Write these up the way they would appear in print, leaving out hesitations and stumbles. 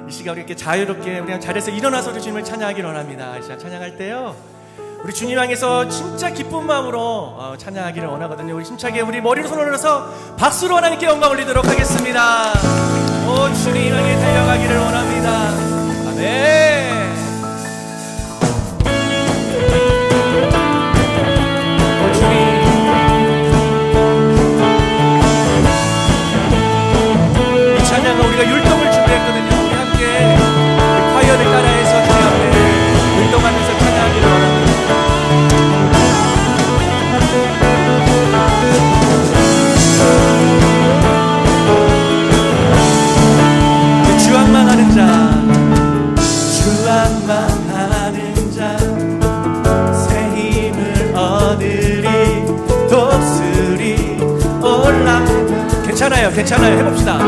이 시간 우리 이렇게 자유롭게 우리 자리에서 일어나서 우리 주님을 찬양하기를 원합니다. 이 시간 찬양할 때요, 우리 주님 향해서 진짜 기쁜 마음으로 찬양하기를 원하거든요. 우리 힘차게 우리 머리로 손을 올려서 박수로 하나님께 영광 올리도록 하겠습니다. 오, 주님 향해 달려가기를 원합니다. 아멘. 우리가 율동을 준비했거든요. 우리 함께 화요를 따라해서 주님 앞에 율동하면서 찬양하기를 원합니다. 주악만 하는 자, 주악만 하는 자, 새 힘을 얻으리, 독수리 올라. 괜찮아요, 괜찮아요. 해봅시다.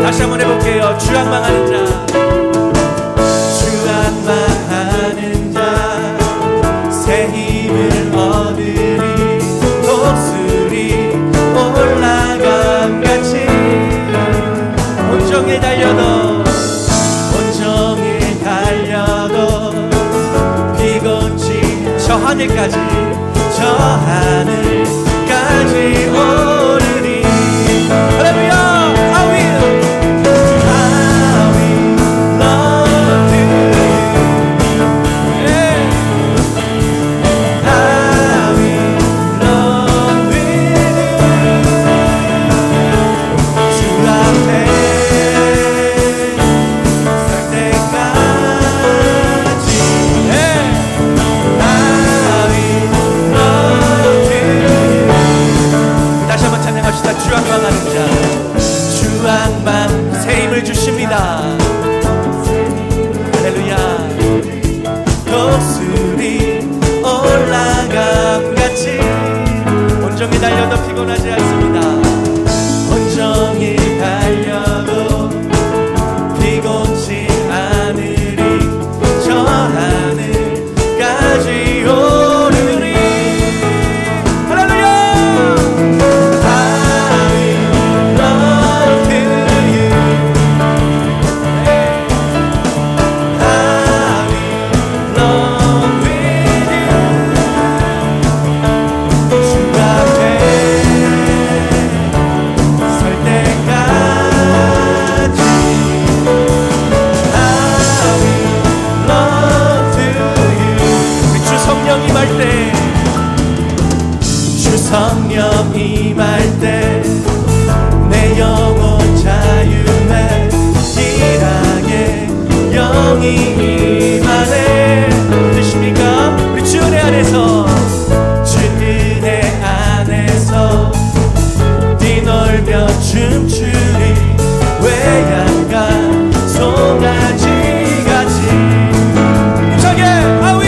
다시 한번 해볼게요. 주악망하는 자, 주악망하는 자, 새 힘을 얻으리, 독수리 올라감같이 온종일 달려도 온종일 달려도 피곤치 저 하늘까지, 저 하늘까지 오르리. 할렐루야. 주악망하는 자, 주악망 새 힘을 주십니다. 할렐루야. 독수리 올라감같이 온종일 달려도 피곤하지 않습니다. 온종일 달려도 피곤치 않으리, 저 하늘까지 오르리. 할렐루야. 성령 임할 때 내 영혼 자유해, 일하게 영이 임하네. 들으십니까? 우리 주 은혜 안에서, 주 은혜 안에서 뛰놀며 춤추리, 외양과 송아지같이 힘차게 아위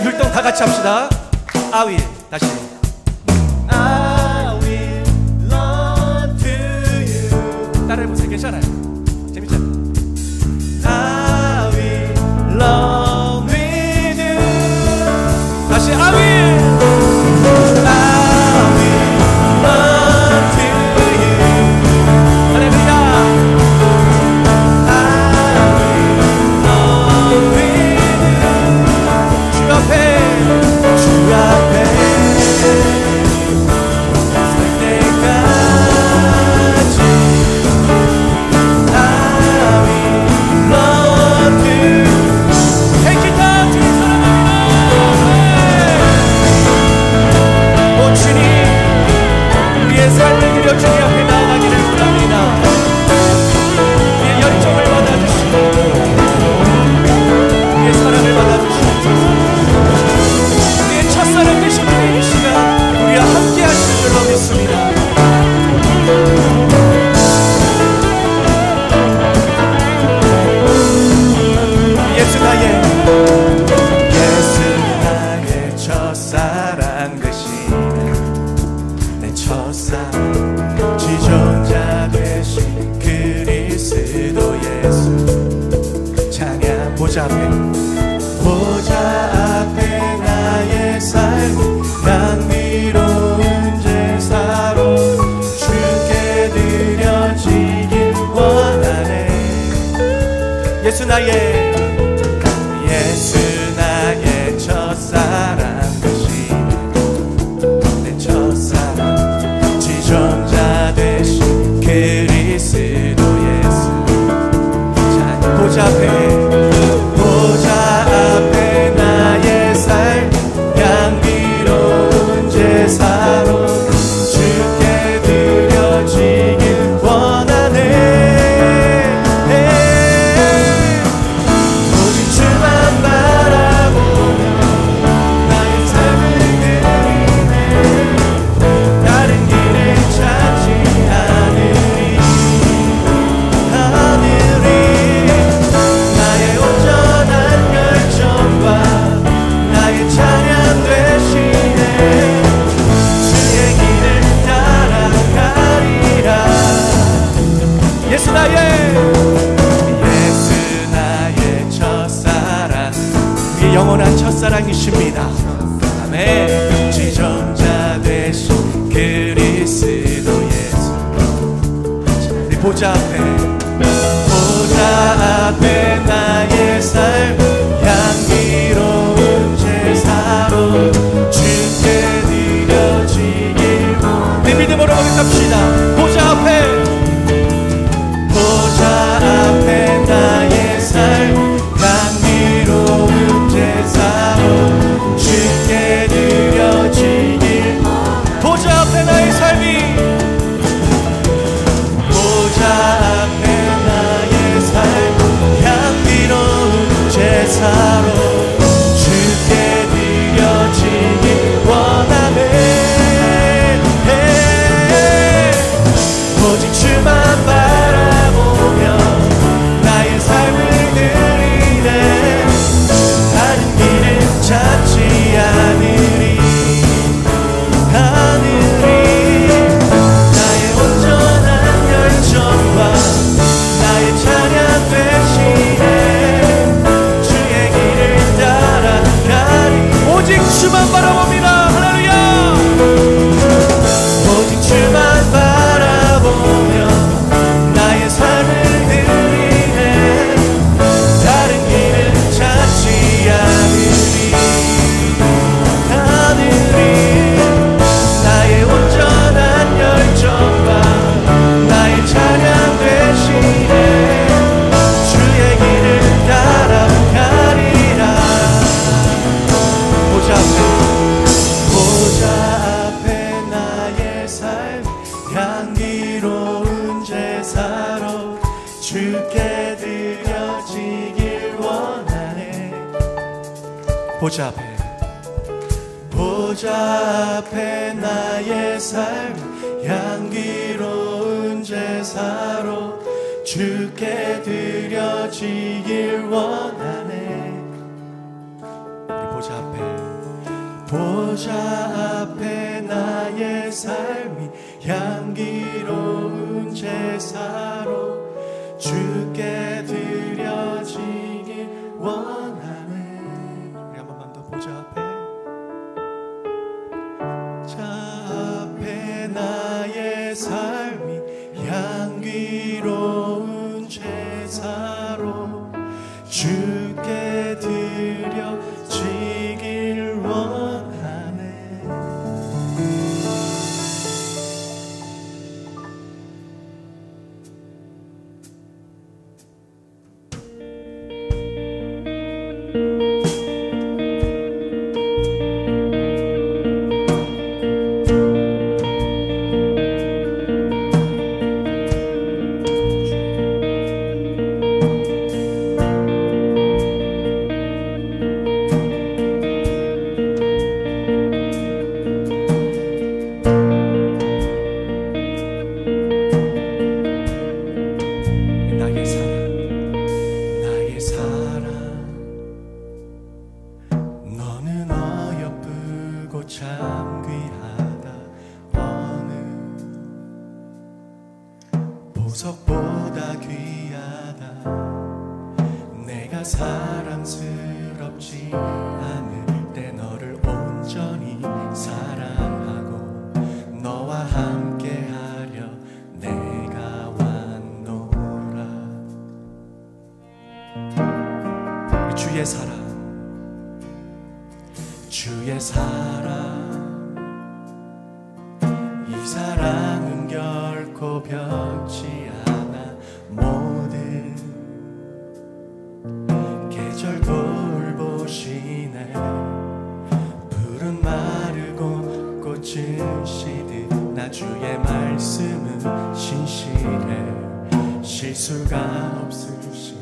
율동 다 같이 합시다. I will. 다시. I will love to you. 따라해보세요. 괜찮아요. 재밌잖아요. I will love with you. 다시 I will love to you. 되십니다. 아멘. 지존자 되신 그리스도 예수. 우리 보좌 앞에 나의 삶 향기로운 제사로 주께 드려지길 내 믿음으로 고백합시다. 보좌 앞에 나의 삶 향기로운 제사로 주께 드려지길 보좌 앞에 나의 삶이 보좌 앞에 나의 삶 향기로운 제사로 주께 드려지길 원하네. 오직 주만 바라보며 나의 삶을 드리네. 다른 길은 찾지 않으리. 나의 온전한 열정과 나의 찬양 되시네. 주의 길을 따라가리. 오직 주만 바라봅니다. 할렐루야. 오직 주만 바라보며 나의 삶을 드리네. 다른 길은 찾지 않으리. 나의 온전한 열정과 나의 찬양 되시네. 주의 길을 따라가리라. 보좌 앞에 나의 삶 향기로운 제사로 주께 드려지길 원하네. 보좌 앞에 나의 삶 향기로운 제사로 주께 드려지길 원하네. 보좌 앞에 나의 삶이 향기로운 제사로 주께 드려지길 원하네. 우리 한 번만 더 보좌 앞에 나의 삶이 향기로운 제사로 주께 드려지길 원하네. 보석보다 귀하다. 내가 사랑스럽지 않을 때 너를 온전히 사랑하고 너와 함께하려 내가 왔노라. 주의 사랑 이 사랑은 결코 변치 않아. 모든 계절 돌보시네. 푸른 마르고 꽃은 시듯 나 주의 말씀은 신실해. 실수가 없으신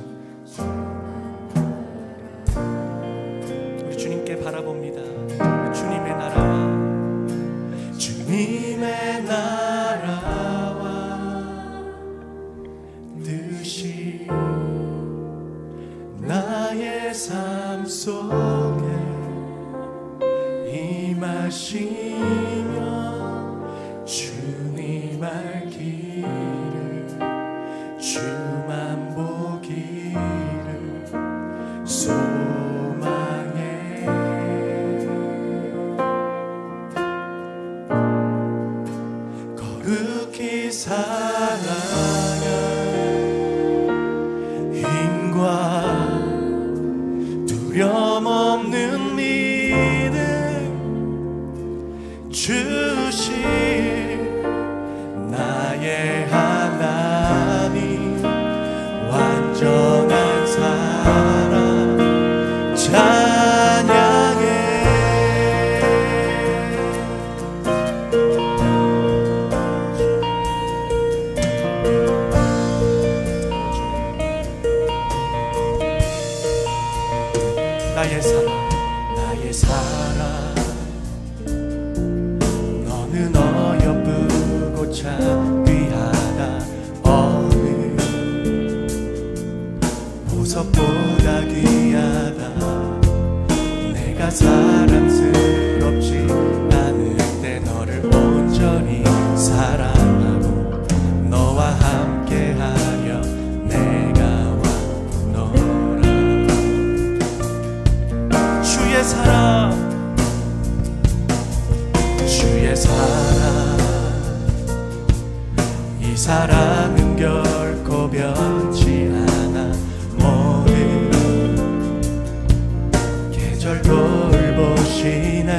우리 주님께 바라봅니다. 주님의 나라와 뜻이 나의 삶 속에 임하시며 주님 알 길을 주만 보기를 소망해. 사랑 너는 어여쁘고 참 귀하다. 어느 보석보다 귀하다. 내가 사랑스럽지 않을 때 너를 온전히 사랑하고 너와 함께하려 내가 왔노라. 주의 사랑 주의 사랑 이 사랑은 결코 변치 않아. 모든 계절 돌보시네.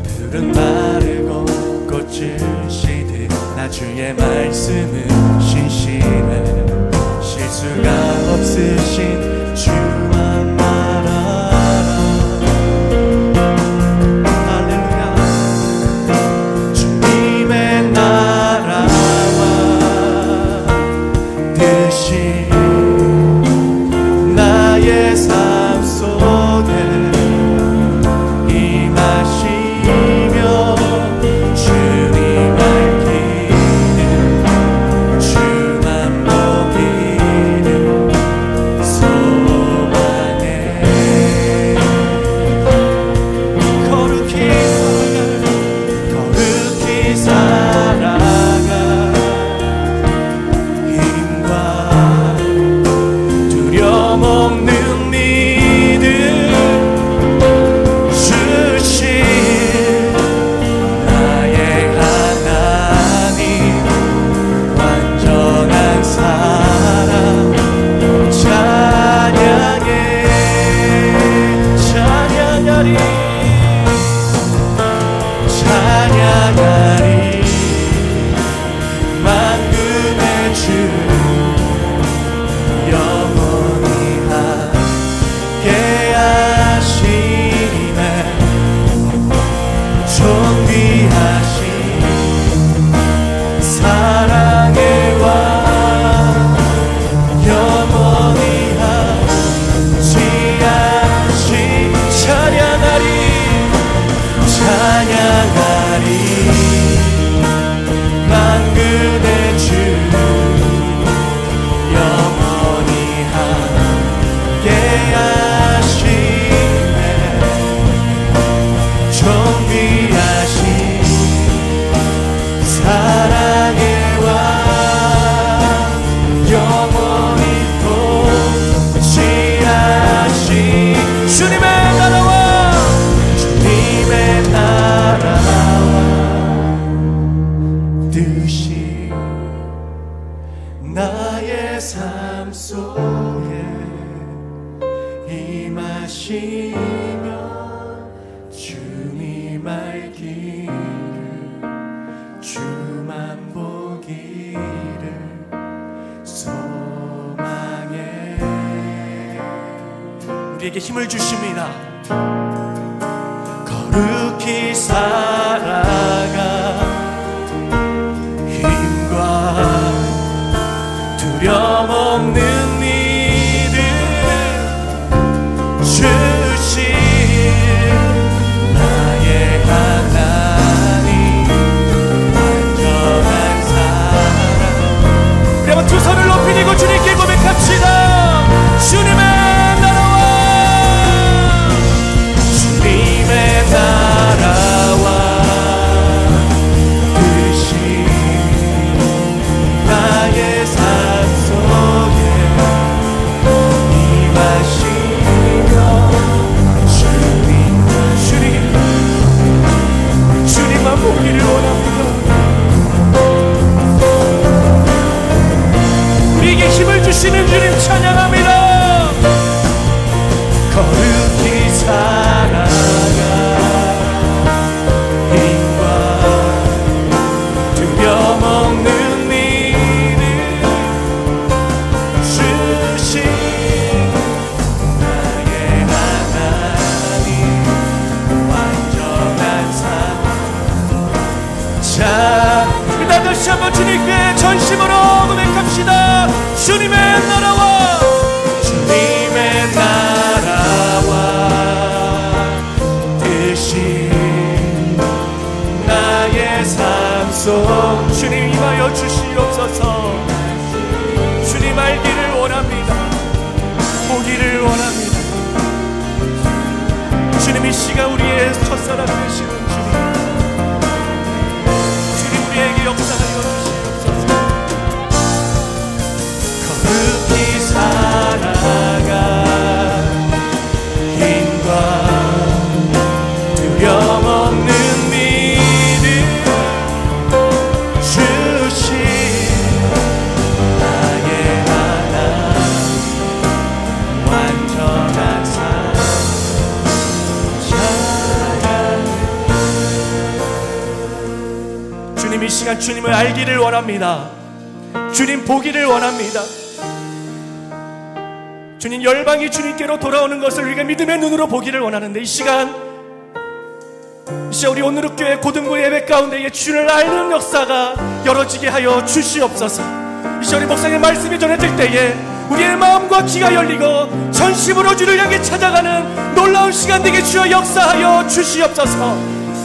들은 마르고 꽃을 시듯 나 주의 말씀은 신실해. 실수가 없으신 주만 말하라. 할렐루야. 주님의 나라와 뜻이 나의 삶 속에 임하시며 주님 알기를 주만 보기를 소망해. 거룩히 살아가 힘과 두려움 없는 믿음 주신 나의 하나님. 완전한 사랑 찬양해. 찬양하리 찬양하리. 만군의 주 영원히 함께하시네. 존귀하신 사랑의 왕 영원히 함께하시. 찬양하리 찬양하리. 만군의 주 영원히 함께하시네. 존귀하신 사랑의 왕 영원히 통치하신 주님의 나라와 주님의 나라와 뜻이 나의 삶 속에 임하시며 주님 알기를 주만 보기를 소망해. 우리에게 힘을 주십니다. 거룩히 살아가 힘과 두려움 없는 믿음 주신 나의 하나님. 완전한 사랑. 우리 한번 두 손을 높이 들고 주님께 고백합시다. 주님의 나라와 주님의 나라와 뜻이 나의 삶 속에 임하시며 주님만 보기를 원합니다. 우리에게 힘을 주시는 주님 찬양합니다. 거룩히 살아가 힘과 두려움 없는 믿음 주신 나의 하나님. 완전한 사랑. 자, 우리 다시 한번 주님께 전심으로 고백합시다. 주님의 나라와 주님의 나라와 주옵소서. 주님 임하여 주시옵소서. 주님 알기를 원합니다. 보기를 원합니다. 주님 이 시간 우리의 첫사랑 되시는 주님, 주님 우리에게 역사하여 주시옵소서. 거룩히 살아가 힘과 두려움 없는 믿음 주신 나의 하나님, 완전한 삶 찬양해. 주님 이 시간 주님을 알기를 원합니다. 주님 보기를 원합니다. 주님 열방이 주님께로 돌아오는 것을 우리가 믿음의 눈으로 보기를 원하는데, 이 시간 우리 오늘의 고등부 예배 가운데에 주를 알는 역사가 열어지게 하여 주시옵소서. 이 시간 우리 목사님 말씀이 전해질 때에 우리의 마음과 귀가 열리고 전심으로 주를 향해 찾아가는 놀라운 시간 되게 주여 역사하여 주시옵소서.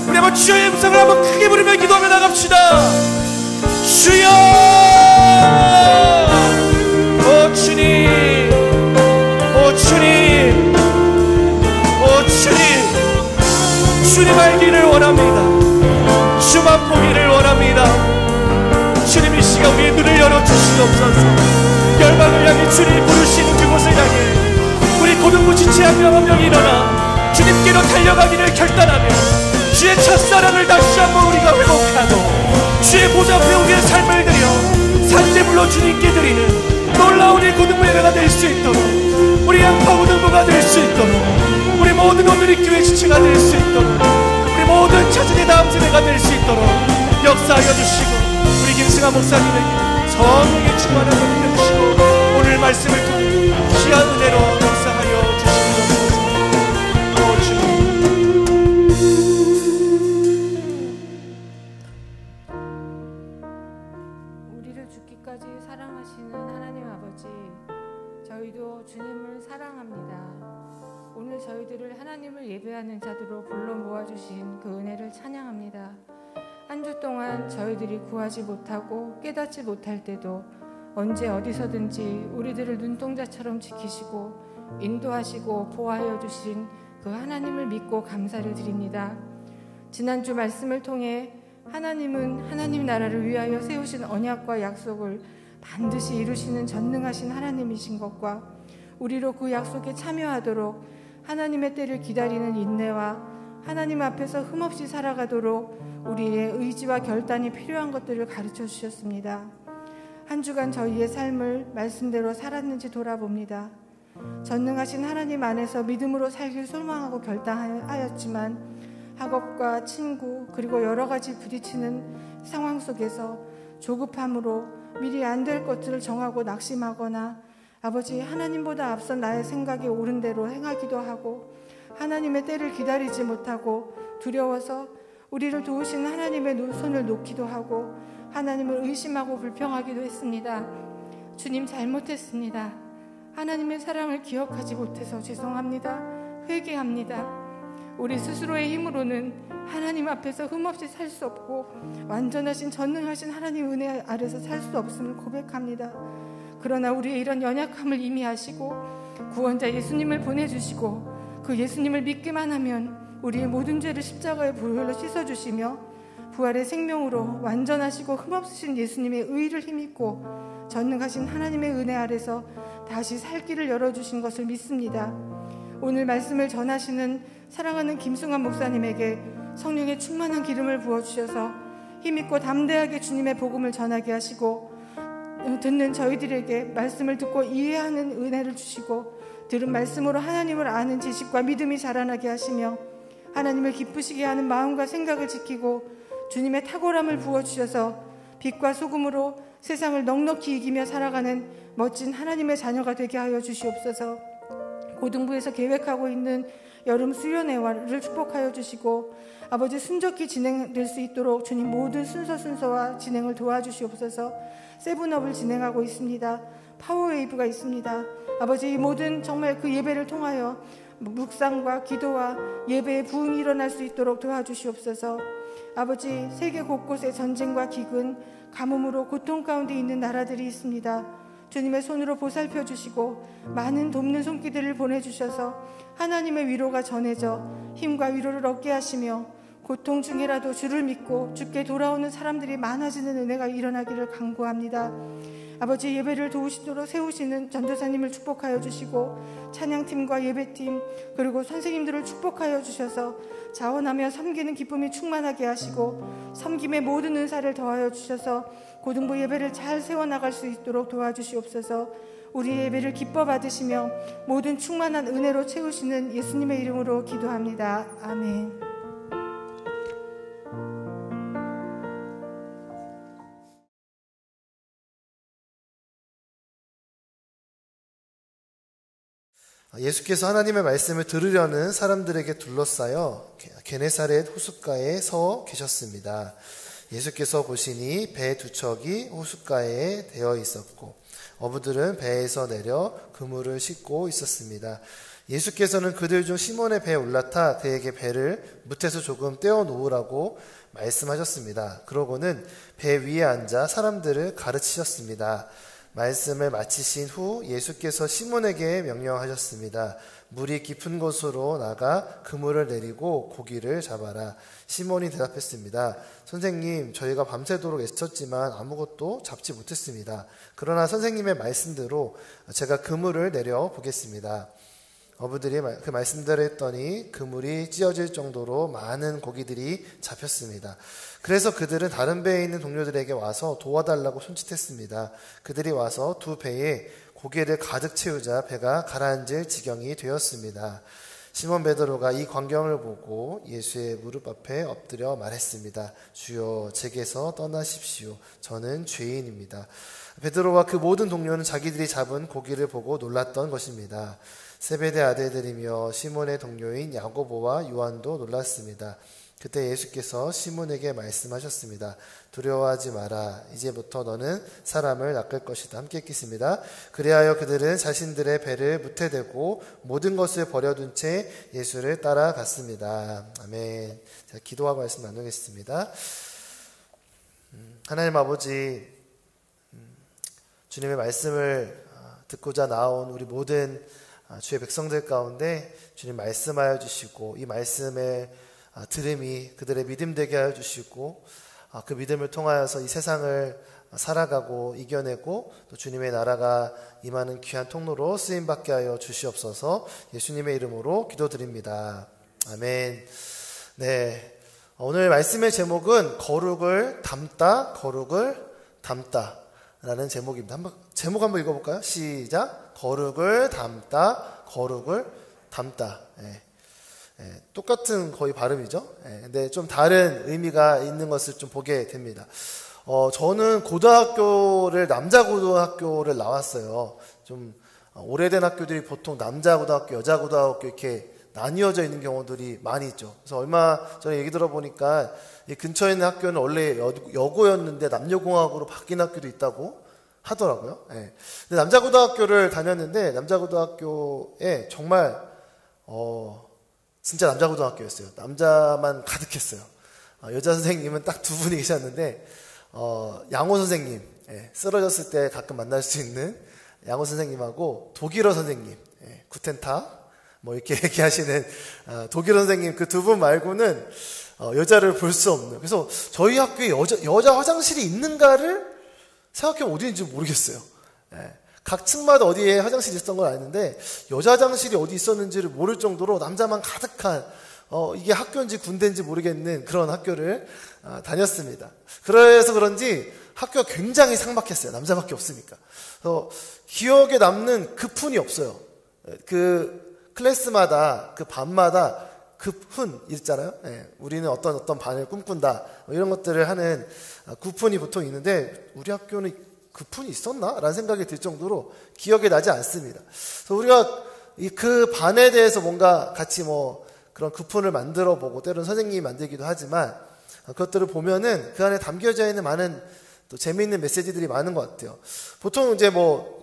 우리 한번 주여의 음성을 한번 크게 부르며 기도하며 나갑시다. 주여! 오 주님, 오 주님, 오 주님, 주님 알기를 원합니다. 주만 보기를 원합니다. 주님 이 시간 우리의 눈을 열어주시옵소서. 열방을 향해 주님 부르시는 그곳을 향해 우리 고등부 지체 한 명 한 명이 일어나 주님께로 달려가기를 결단하며 주의 첫사랑을 다시 한번 우리가 회복하고 주의 보좌 앞에 우리의 삶을 드려 산재물로 주님께 드리는 놀라운 이 고등부 예배가 될 수 있도록, 우리 양파 고등부가 될 수 있도록, 우리 모든 오늘의 교회 지체가 될 수 있도록, 우리 모든 차세대 다음 세대가 될 수 있도록 역사하여 주시고, 우리 김승환 목사님에게 성령의 충만을 보내주시고 오늘 말씀을 통해 귀한 은혜로 역사하여 주시옵소서. 오 주님, 우리를 죽기까지 사랑하시는 하나님 아버지, 저희도 주님을 사랑합니다. 오늘 저희들을 하나님을 예배하는 자들로 불러 모아주신 그 은혜를 찬양합니다. 한 주 동안 저희들이 구하지 못하고 깨닫지 못할 때도 언제 어디서든지 우리들을 눈동자처럼 지키시고 인도하시고 보호하여 주신 그 하나님을 믿고 감사를 드립니다. 지난주 말씀을 통해 하나님은 하나님 나라를 위하여 세우신 언약과 약속을 반드시 이루시는 전능하신 하나님이신 것과 우리로 그 약속에 참여하도록 하나님의 때를 기다리는 인내와 하나님 앞에서 흠없이 살아가도록 우리의 의지와 결단이 필요한 것들을 가르쳐 주셨습니다. 한 주간 저희의 삶을 말씀대로 살았는지 돌아봅니다. 전능하신 하나님 안에서 믿음으로 살길 소망하고 결단하였지만 학업과 친구 그리고 여러 가지 부딪히는 상황 속에서 조급함으로 미리 안 될 것들을 정하고 낙심하거나 아버지 하나님보다 앞선 나의 생각이 옳은 대로 행하기도 하고 하나님의 때를 기다리지 못하고 두려워서 우리를 도우신 하나님의 손을 놓기도 하고 하나님을 의심하고 불평하기도 했습니다. 주님 잘못했습니다. 하나님의 사랑을 기억하지 못해서 죄송합니다. 회개합니다. 우리 스스로의 힘으로는 하나님 앞에서 흠없이 살 수 없고 완전하신 전능하신 하나님 은혜 아래서 살 수 없음을 고백합니다. 그러나 우리의 이런 연약함을 이미 아시고 구원자 예수님을 보내주시고 그 예수님을 믿기만 하면 우리의 모든 죄를 십자가의 보혈로 씻어주시며 부활의 생명으로 완전하시고 흠없으신 예수님의 의를 힘입고 전능하신 하나님의 은혜 아래서 다시 살 길을 열어주신 것을 믿습니다. 오늘 말씀을 전하시는 사랑하는 김승환 목사님에게 성령의 충만한 기름을 부어주셔서 힘있고 담대하게 주님의 복음을 전하게 하시고 듣는 저희들에게 말씀을 듣고 이해하는 은혜를 주시고 들은 말씀으로 하나님을 아는 지식과 믿음이 자라나게 하시며 하나님을 기쁘시게 하는 마음과 생각을 지키고 주님의 탁월함을 부어주셔서 빛과 소금으로 세상을 넉넉히 이기며 살아가는 멋진 하나님의 자녀가 되게 하여 주시옵소서. 고등부에서 계획하고 있는 여름 수련회를 축복하여 주시고 아버지 순적히 진행될 수 있도록 주님 모든 순서와 진행을 도와주시옵소서. 세븐업을 진행하고 있습니다. 파워웨이브가 있습니다. 아버지 이 모든 정말 그 예배를 통하여 묵상과 기도와 예배의 부흥이 일어날 수 있도록 도와주시옵소서. 아버지, 세계 곳곳에 전쟁과 기근, 가뭄으로 고통 가운데 있는 나라들이 있습니다. 주님의 손으로 보살펴 주시고 많은 돕는 손길들을 보내주셔서 하나님의 위로가 전해져 힘과 위로를 얻게 하시며 고통 중에라도 주를 믿고 주께 돌아오는 사람들이 많아지는 은혜가 일어나기를 간구합니다. 아버지, 예배를 도우시도록 세우시는 전도사님을 축복하여 주시고 찬양팀과 예배팀 그리고 선생님들을 축복하여 주셔서 자원하며 섬기는 기쁨이 충만하게 하시고 섬김의 모든 은사를 더하여 주셔서 고등부 예배를 잘 세워나갈 수 있도록 도와주시옵소서. 우리의 예배를 기뻐 받으시며 모든 충만한 은혜로 채우시는 예수님의 이름으로 기도합니다. 아멘. 예수께서 하나님의 말씀을 들으려는 사람들에게 둘러싸여 게네사렛 호숫가에 서 계셨습니다. 예수께서 보시니 배 두 척이 호숫가에 대어 있었고 어부들은 배에서 내려 그물을 싣고 있었습니다. 예수께서는 그들 중 시몬의 배에 올라타 그에게 배를 뭇에서 조금 떼어 놓으라고 말씀하셨습니다. 그러고는 배 위에 앉아 사람들을 가르치셨습니다. 말씀을 마치신 후 예수께서 시몬에게 명령하셨습니다. 물이 깊은 곳으로 나가 그물을 내리고 고기를 잡아라. 시몬이 대답했습니다. 선생님, 저희가 밤새도록 애썼지만 아무것도 잡지 못했습니다. 그러나 선생님의 말씀대로 제가 그물을 내려 보겠습니다. 어부들이 그 말씀대로 했더니 그물이 찢어질 정도로 많은 고기들이 잡혔습니다. 그래서 그들은 다른 배에 있는 동료들에게 와서 도와달라고 손짓했습니다. 그들이 와서 두 배에 고기를 가득 채우자 배가 가라앉을 지경이 되었습니다. 시몬 베드로가 이 광경을 보고 예수의 무릎 앞에 엎드려 말했습니다. 주여, 제게서 떠나십시오. 저는 죄인입니다. 베드로와 그 모든 동료는 자기들이 잡은 고기를 보고 놀랐던 것입니다. 세베대 아들들이며 시몬의 동료인 야고보와 요한도 놀랐습니다. 그때 예수께서 시몬에게 말씀하셨습니다. 두려워하지 마라. 이제부터 너는 사람을 낚을 것이다. 함께 읽겠습니다. 그리하여 그들은 자신들의 배를 뭇에 대고 모든 것을 버려둔 채 예수를 따라갔습니다. 아멘. 자, 기도하고 말씀 나누겠습니다. 하나님 아버지, 주님의 말씀을 듣고자 나온 우리 모든 주의 백성들 가운데 주님 말씀하여 주시고 이 말씀의 들음이 그들의 믿음 되게 하여 주시고 그 믿음을 통하여서 이 세상을 살아가고 이겨내고 또 주님의 나라가 임하는 귀한 통로로 쓰임받게 하여 주시옵소서. 예수님의 이름으로 기도드립니다. 아멘. 네, 오늘 말씀의 제목은 거룩을 담다, 거룩을 담다 라는 제목입니다. 제목 한번 읽어볼까요? 시작. 거룩을 담다, 거룩을 담다. 똑같은 거의 발음이죠. 근데 좀 다른 의미가 있는 것을 좀 보게 됩니다. 저는 고등학교를 남자 고등학교를 나왔어요. 좀 오래된 학교들이 보통 남자 고등학교, 여자 고등학교 이렇게 나뉘어져 있는 경우들이 많이 있죠. 그래서 얼마 전에 얘기 들어보니까 이 근처에 있는 학교는 원래 여고였는데 남녀공학으로 바뀐 학교도 있다고 하더라고요. 근데 남자 고등학교를 다녔는데 남자 고등학교에 정말 진짜 남자 고등학교였어요. 남자만 가득했어요. 여자 선생님은 딱 두 분이 계셨는데 양호 선생님, 쓰러졌을 때 가끔 만날 수 있는 양호 선생님하고 독일어 선생님, 구텐타 뭐 이렇게 얘기하시는 독일어 선생님, 그 두 분 말고는 여자를 볼 수 없는. 그래서 저희 학교에 여자 화장실이 있는가를 생각해보면 어디인지 모르겠어요. 각 층마다 어디에 화장실이 있었던 건 아는데 여자 화장실이 어디 있었는지를 모를 정도로 남자만 가득한 이게 학교인지 군대인지 모르겠는 그런 학교를 다녔습니다. 그래서 그런지 학교가 굉장히 삭막했어요. 남자밖에 없으니까. 그래서 기억에 남는 급훈이 없어요. 그 클래스마다 그 반마다 급훈 있잖아요. 우리는 어떤 반을 꿈꾼다 이런 것들을 하는 급훈이 보통 있는데 우리 학교는 급훈이 있었나? 라는 생각이 들 정도로 기억에 나지 않습니다. 그래서 우리가 그 반에 대해서 뭔가 같이 뭐 그런 급훈을 만들어 보고 때로는 선생님이 만들기도 하지만 그것들을 보면은 그 안에 담겨져 있는 많은 또 재미있는 메시지들이 많은 것 같아요. 보통 이제 뭐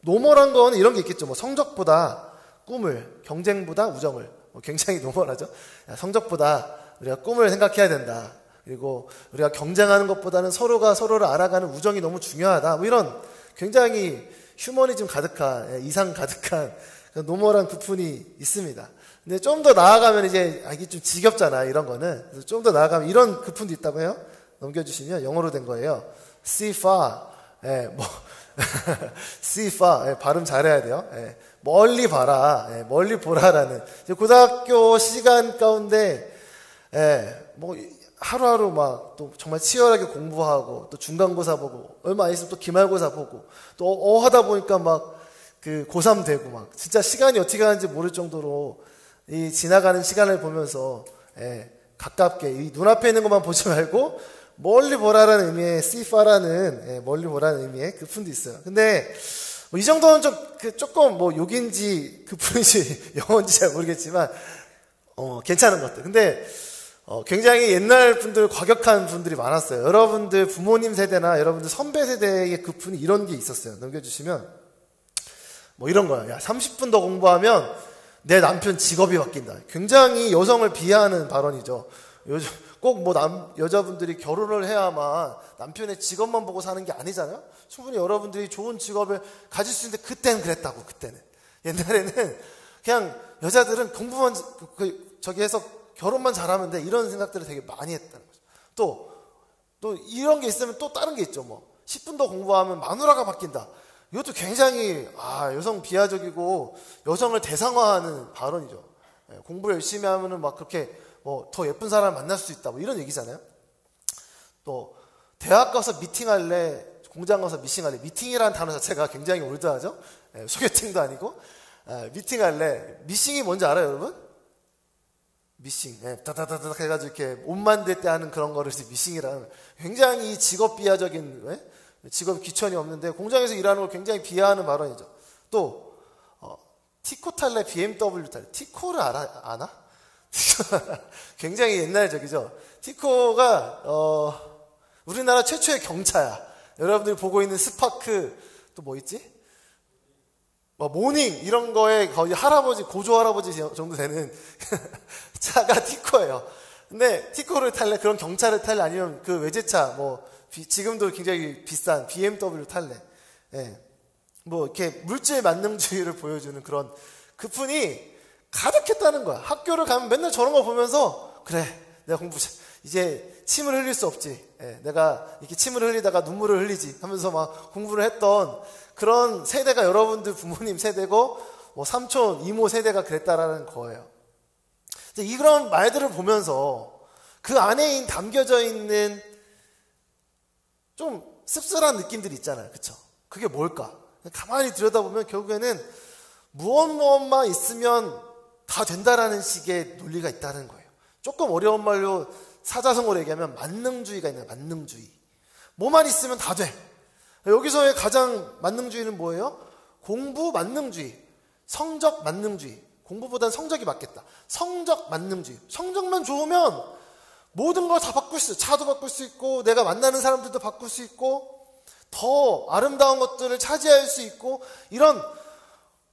노멀한 건 이런 게 있겠죠. 뭐 성적보다 꿈을, 경쟁보다 우정을, 굉장히 노멀하죠. 성적보다 우리가 꿈을 생각해야 된다. 그리고 우리가 경쟁하는 것보다는 서로가 서로를 알아가는 우정이 너무 중요하다. 뭐 이런 굉장히 휴머니즘 가득한, 이상 가득한 노멀한 구푼이 있습니다. 근데 좀 더 나아가면 이제 이게 좀 지겹잖아, 이런 거는. 그래서 좀 더 나아가면 이런 구푼도 있다고 해요. 넘겨주시면 영어로 된 거예요. See far. see far. 발음 잘해야 돼요. 멀리 봐라. 멀리 보라라는. 고등학교 시간 가운데 하루하루 막 또 정말 치열하게 공부하고 또 중간고사 보고 얼마 안 있으면 또 기말고사 보고 또 하다 보니까 막 그 고3 되고 막 진짜 시간이 어떻게 가는지 모를 정도로 이 지나가는 시간을 보면서 가깝게 이 눈앞에 있는 것만 보지 말고 멀리 보라라는 의미의 see far라는 멀리 보라는 의미의 그 푼도 있어요. 근데 이 정도는 좀 조금 욕인지 그 푼인지 영어인지 잘 모르겠지만 괜찮은 것 같아요. 근데 굉장히 옛날 분들 과격한 분들이 많았어요. 여러분들 부모님 세대나 여러분들 선배 세대의 그 푼이 이런 게 있었어요. 넘겨주시면 이런 거야. 야, 30분 더 공부하면 내 남편 직업이 바뀐다. 굉장히 여성을 비하하는 발언이죠. 요즘 꼭 여자분들이 결혼을 해야만 남편의 직업만 보고 사는 게 아니잖아요. 충분히 여러분들이 좋은 직업을 가질 수 있는데 그때는 그랬다고. 그때는 옛날에는 그냥 여자들은 공부만 저기 해서 결혼만 잘하면 돼, 이런 생각들을 되게 많이 했다는 거죠. 또 이런 게 있으면 또 다른 게 있죠. 10분 더 공부하면 마누라가 바뀐다. 이것도 굉장히 여성 비하적이고 여성을 대상화하는 발언이죠. 공부를 열심히 하면은 막 그렇게 더 예쁜 사람을 만날 수 있다, 이런 얘기잖아요. 또 대학 가서 미팅할래, 공장 가서 미팅할래. 미팅이라는 단어 자체가 굉장히 올드하죠. 소개팅도 아니고 미팅할래. 미싱이 뭔지 알아요, 여러분? 미싱, 다다다닥 해가지고 이렇게 옷 만들 때 하는 그런 거를 미싱이라는, 굉장히 직업 비하적인, 직업 기천이 없는데 공장에서 일하는 걸 굉장히 비하하는 발언이죠. 또 티코 탈래, BMW 탈래. 티코를 아나? 굉장히 옛날적이죠. 티코가 우리나라 최초의 경차야. 여러분들이 보고 있는 스파크, 또 뭐 있지? 모닝 이런 거에 거의 할아버지, 고조 할아버지 정도 되는 차가 티코예요. 근데 티코를 탈래, 그런 경차를 탈래, 아니면 그 외제차, 지금도 굉장히 비싼 BMW 탈래. 이렇게 물질 만능주의를 보여주는 그런 그 푼이 가득했다는 거야. 학교를 가면 맨날 저런 거 보면서, 그래, 내가 이제 침을 흘릴 수 없지. 내가 이렇게 침을 흘리다가 눈물을 흘리지 하면서 막 공부를 했던 그런 세대가 여러분들 부모님 세대고, 삼촌, 이모 세대가 그랬다라는 거예요. 이런 말들을 보면서 그 안에 담겨져 있는 좀 씁쓸한 느낌들이 있잖아요. 그쵸? 그게 뭘까? 가만히 들여다보면 결국에는 무엇만 있으면 다 된다라는 식의 논리가 있다는 거예요. 조금 어려운 말로 사자성어로 얘기하면 만능주의가 있는 거예요. 만능주의. 뭐만 있으면 다 돼. 여기서의 가장 만능주의는 뭐예요? 공부 만능주의, 성적 만능주의. 공부보다는 성적이 맞겠다. 성적 만능주의. 성적만 좋으면 모든 걸 다 바꿀 수 있어요. 차도 바꿀 수 있고, 내가 만나는 사람들도 바꿀 수 있고, 더 아름다운 것들을 차지할 수 있고, 이런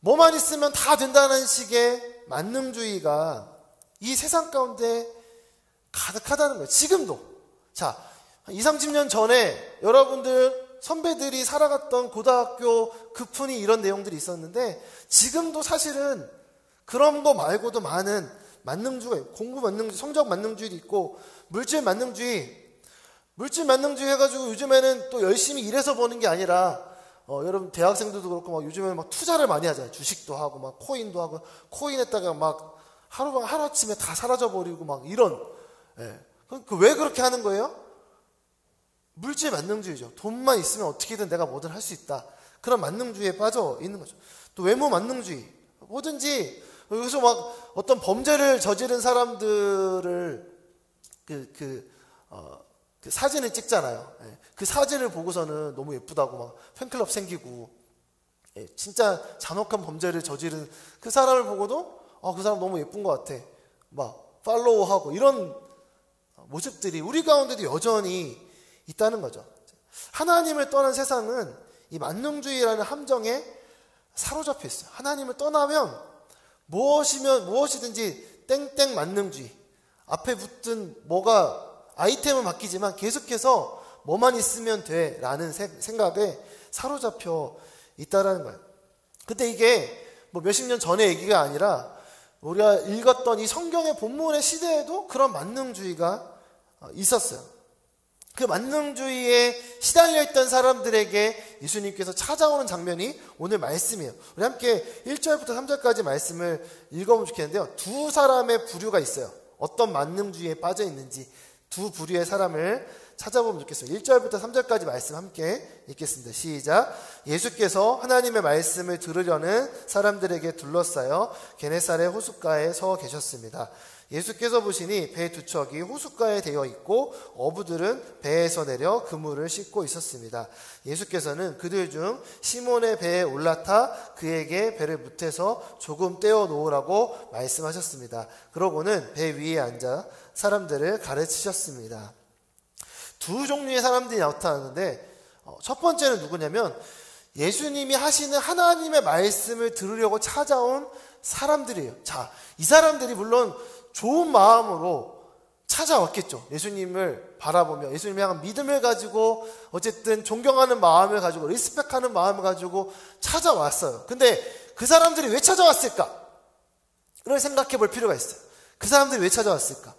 뭐만 있으면 다 된다는 식의 만능주의가 이 세상 가운데 가득하다는 거예요. 지금도. 자, 20, 30년 전에 여러분들 선배들이 살아갔던 고등학교 그 푼이 이런 내용들이 있었는데, 지금도 사실은 그런 거 말고도 많은 만능주의, 공부 만능주의, 성적 만능주의도 있고, 물질 만능주의 해가지고 요즘에는 또 열심히 일해서 버는 게 아니라, 여러분 대학생들도 그렇고 막 요즘에는 막 투자를 많이 하잖아요. 주식도 하고 막 코인도 하고, 코인했다가 막 하루아침에 다 사라져버리고 막 이런. 왜 그렇게 하는 거예요? 물질 만능주의죠. 돈만 있으면 어떻게든 내가 뭐든 할 수 있다. 그런 만능주의에 빠져 있는 거죠. 또 외모 만능주의. 뭐든지 여기서 막 어떤 범죄를 저지른 사람들을 그 사진을 찍잖아요. 그 사진을 보고서는 너무 예쁘다고 막 팬클럽 생기고, 진짜 잔혹한 범죄를 저지른 그 사람을 보고도 그 사람 너무 예쁜 것 같아. 막 팔로우하고, 이런 모습들이 우리 가운데도 여전히 있다는 거죠. 하나님을 떠난 세상은 이 만능주의라는 함정에 사로잡혀 있어요. 하나님을 떠나면 무엇이든지 땡땡 만능주의. 앞에 붙은 뭐가 아이템은 바뀌지만 계속해서 뭐만 있으면 돼 라는 생각에 사로잡혀 있다라는 거예요. 근데 이게 뭐 몇십 년 전의 얘기가 아니라 우리가 읽었던 이 성경의 본문의 시대에도 그런 만능주의가 있었어요. 그 만능주의에 시달려 있던 사람들에게 예수님께서 찾아오는 장면이 오늘 말씀이에요. 우리 함께 1절부터 3절까지 말씀을 읽어보면 좋겠는데요. 두 사람의 부류가 있어요. 어떤 만능주의에 빠져 있는지 두 부류의 사람을 찾아보면 좋겠습니다. 1절부터 3절까지 말씀 함께 읽겠습니다. 시작. 예수께서 하나님의 말씀을 들으려는 사람들에게 둘러싸여 게네사렛 호숫가에 서 계셨습니다. 예수께서 보시니 배 두 척이 호숫가에 대어 있고 어부들은 배에서 내려 그물을 씻고 있었습니다. 예수께서는 그들 중 시몬의 배에 올라타 그에게 배를 무태서 조금 떼어 놓으라고 말씀하셨습니다. 그러고는 배 위에 앉아 사람들을 가르치셨습니다. 두 종류의 사람들이 나타나는데 첫 번째는 누구냐면 예수님이 하시는 하나님의 말씀을 들으려고 찾아온 사람들이에요. 자, 이 사람들이 물론 좋은 마음으로 찾아왔겠죠. 예수님을 바라보며 예수님을 향한 믿음을 가지고 어쨌든 존경하는 마음을 가지고 리스펙하는 마음을 가지고 찾아왔어요. 근데 그 사람들이 왜 찾아왔을까? 를 생각해 볼 필요가 있어요. 그 사람들이 왜 찾아왔을까?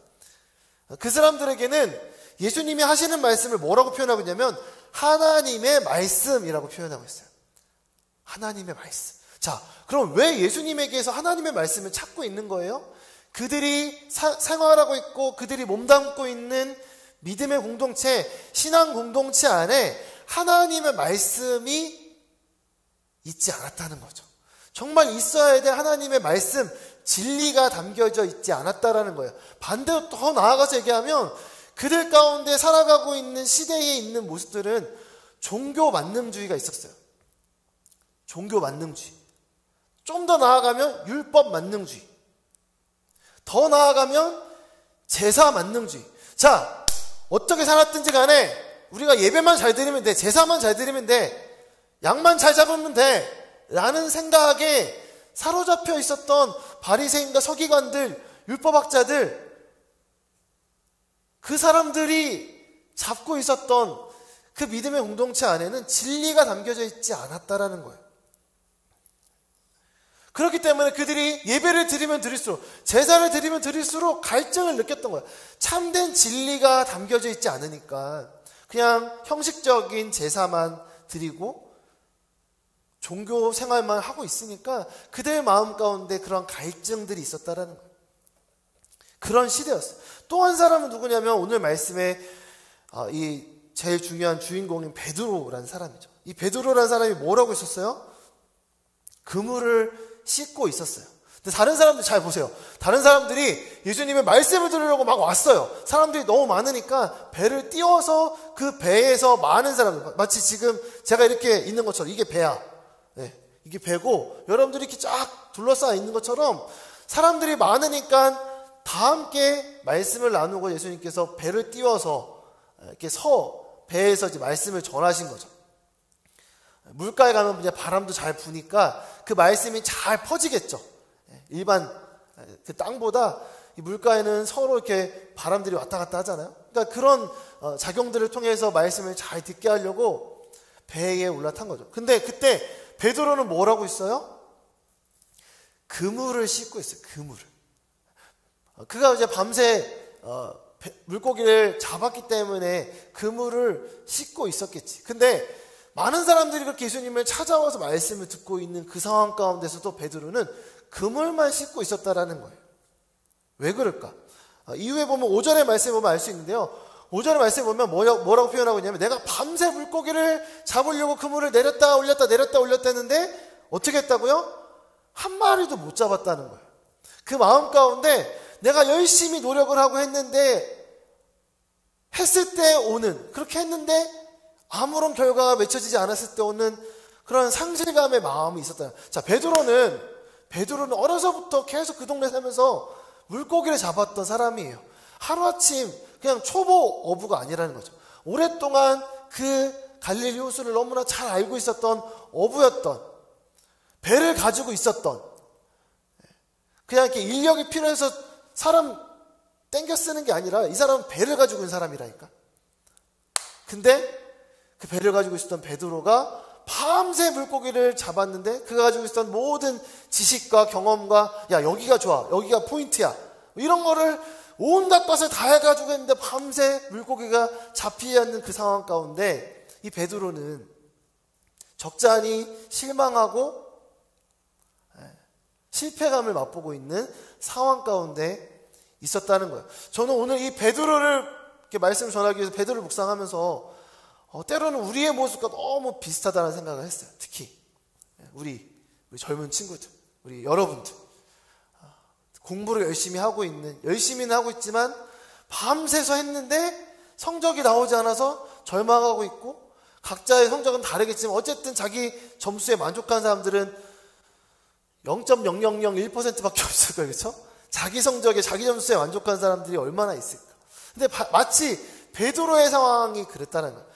그 사람들에게는 예수님이 하시는 말씀을 뭐라고 표현하고 있냐면 하나님의 말씀이라고 표현하고 있어요. 하나님의 말씀. 자, 그럼 왜 예수님에게서 하나님의 말씀을 찾고 있는 거예요? 그들이 생활하고 있고 그들이 몸담고 있는 믿음의 공동체, 신앙 공동체 안에 하나님의 말씀이 있지 않았다는 거죠. 정말 있어야 될 하나님의 말씀, 진리가 담겨져 있지 않았다라는 거예요. 반대로 더 나아가서 얘기하면 그들 가운데 살아가고 있는 시대에 있는 모습들은 종교 만능주의가 있었어요. 종교 만능주의. 좀 더 나아가면 율법 만능주의. 더 나아가면 제사 만능주의. 자, 어떻게 살았든지 간에 우리가 예배만 잘 드리면 돼. 제사만 잘 드리면 돼. 양만 잘 잡으면 돼. 라는 생각에 사로잡혀 있었던 바리새인과 서기관들, 율법학자들, 그 사람들이 잡고 있었던 그 믿음의 공동체 안에는 진리가 담겨져 있지 않았다라는 거예요. 그렇기 때문에 그들이 예배를 드리면 드릴수록, 제사를 드리면 드릴수록 갈증을 느꼈던 거예요. 참된 진리가 담겨져 있지 않으니까 그냥 형식적인 제사만 드리고 종교 생활만 하고 있으니까 그들의 마음 가운데 그런 갈증들이 있었다라는 거예요. 그런 시대였어요. 또 한 사람은 누구냐면 오늘 말씀에 이 제일 중요한 주인공인 베드로라는 사람이죠. 이 베드로라는 사람이 뭐라고 있었어요? 그물을 씻고 있었어요. 근데 다른 사람들 잘 보세요. 다른 사람들이 예수님의 말씀을 들으려고 막 왔어요. 사람들이 너무 많으니까 배를 띄워서 그 배에서 많은 사람들, 마치 지금 제가 이렇게 있는 것처럼 이게 배야. 네, 이게 배고 여러분들이 이렇게 쫙 둘러싸여 있는 것처럼 사람들이 많으니까 다 함께 말씀을 나누고 예수님께서 배를 띄워서 이렇게 배에서 이제 말씀을 전하신 거죠. 물가에 가면 이제 바람도 잘 부니까 그 말씀이 잘 퍼지겠죠. 일반 그 땅보다 이 물가에는 서로 이렇게 바람들이 왔다 갔다 하잖아요. 그러니까 그런 작용들을 통해서 말씀을 잘 듣게 하려고 배에 올라탄 거죠. 근데 그때 베드로는 뭐라고 있어요? 그물을 씻고 있어요. 그물을. 그가 이제 밤새 물고기를 잡았기 때문에 그물을 씻고 있었겠지. 근데 많은 사람들이 그렇게 예수님을 찾아와서 말씀을 듣고 있는 그 상황 가운데서도 베드로는 그물만 씻고 있었다라는 거예요. 왜 그럴까? 이후에 보면 5절의 말씀을 보면 알 수 있는데요. 5절의 말씀을 보면 뭐라고 표현하고 있냐면 내가 밤새 물고기를 잡으려고 그물을 내렸다 올렸다 내렸다 올렸다 했는데 어떻게 했다고요? 한 마리도 못 잡았다는 거예요. 그 마음 가운데 내가 열심히 노력을 하고 했을 때 오는, 그렇게 했는데 아무런 결과가 맺혀지지 않았을 때 오는 그런 상실감의 마음이 있었다. 자, 베드로는 어려서부터 계속 그 동네 살면서 물고기를 잡았던 사람이에요. 하루아침 그냥 초보 어부가 아니라는 거죠. 오랫동안 그 갈릴리 호수를 너무나 잘 알고 있었던 어부였던, 배를 가지고 있었던, 그냥 이렇게 인력이 필요해서 사람 땡겨 쓰는 게 아니라 이 사람은 배를 가지고 있는 사람이라니까. 근데 그 배를 가지고 있었던 베드로가 밤새 물고기를 잡았는데 그가 가지고 있었던 모든 지식과 경험과 야 여기가 좋아, 여기가 포인트야, 이런 거를 온갖 것을 다 해가지고 했는데 밤새 물고기가 잡히지 않는 그 상황 가운데 이 베드로는 적잖이 실망하고 실패감을 맛보고 있는 상황 가운데 있었다는 거예요. 저는 오늘 이 베드로를 이렇게 말씀을 전하기 위해서 베드로를 묵상하면서 때로는 우리의 모습과 너무 비슷하다는 생각을 했어요. 특히 우리 젊은 친구들, 우리 여러분들 공부를 열심히는 하고 있지만 밤새서 했는데 성적이 나오지 않아서 절망하고 있고, 각자의 성적은 다르겠지만 어쨌든 자기 점수에 만족한 사람들은 0.0001%밖에 없을 거예요. 그렇죠? 자기 성적에, 자기 점수에 만족한 사람들이 얼마나 있을까. 근데 마치 베드로의 상황이 그랬다는 거예요.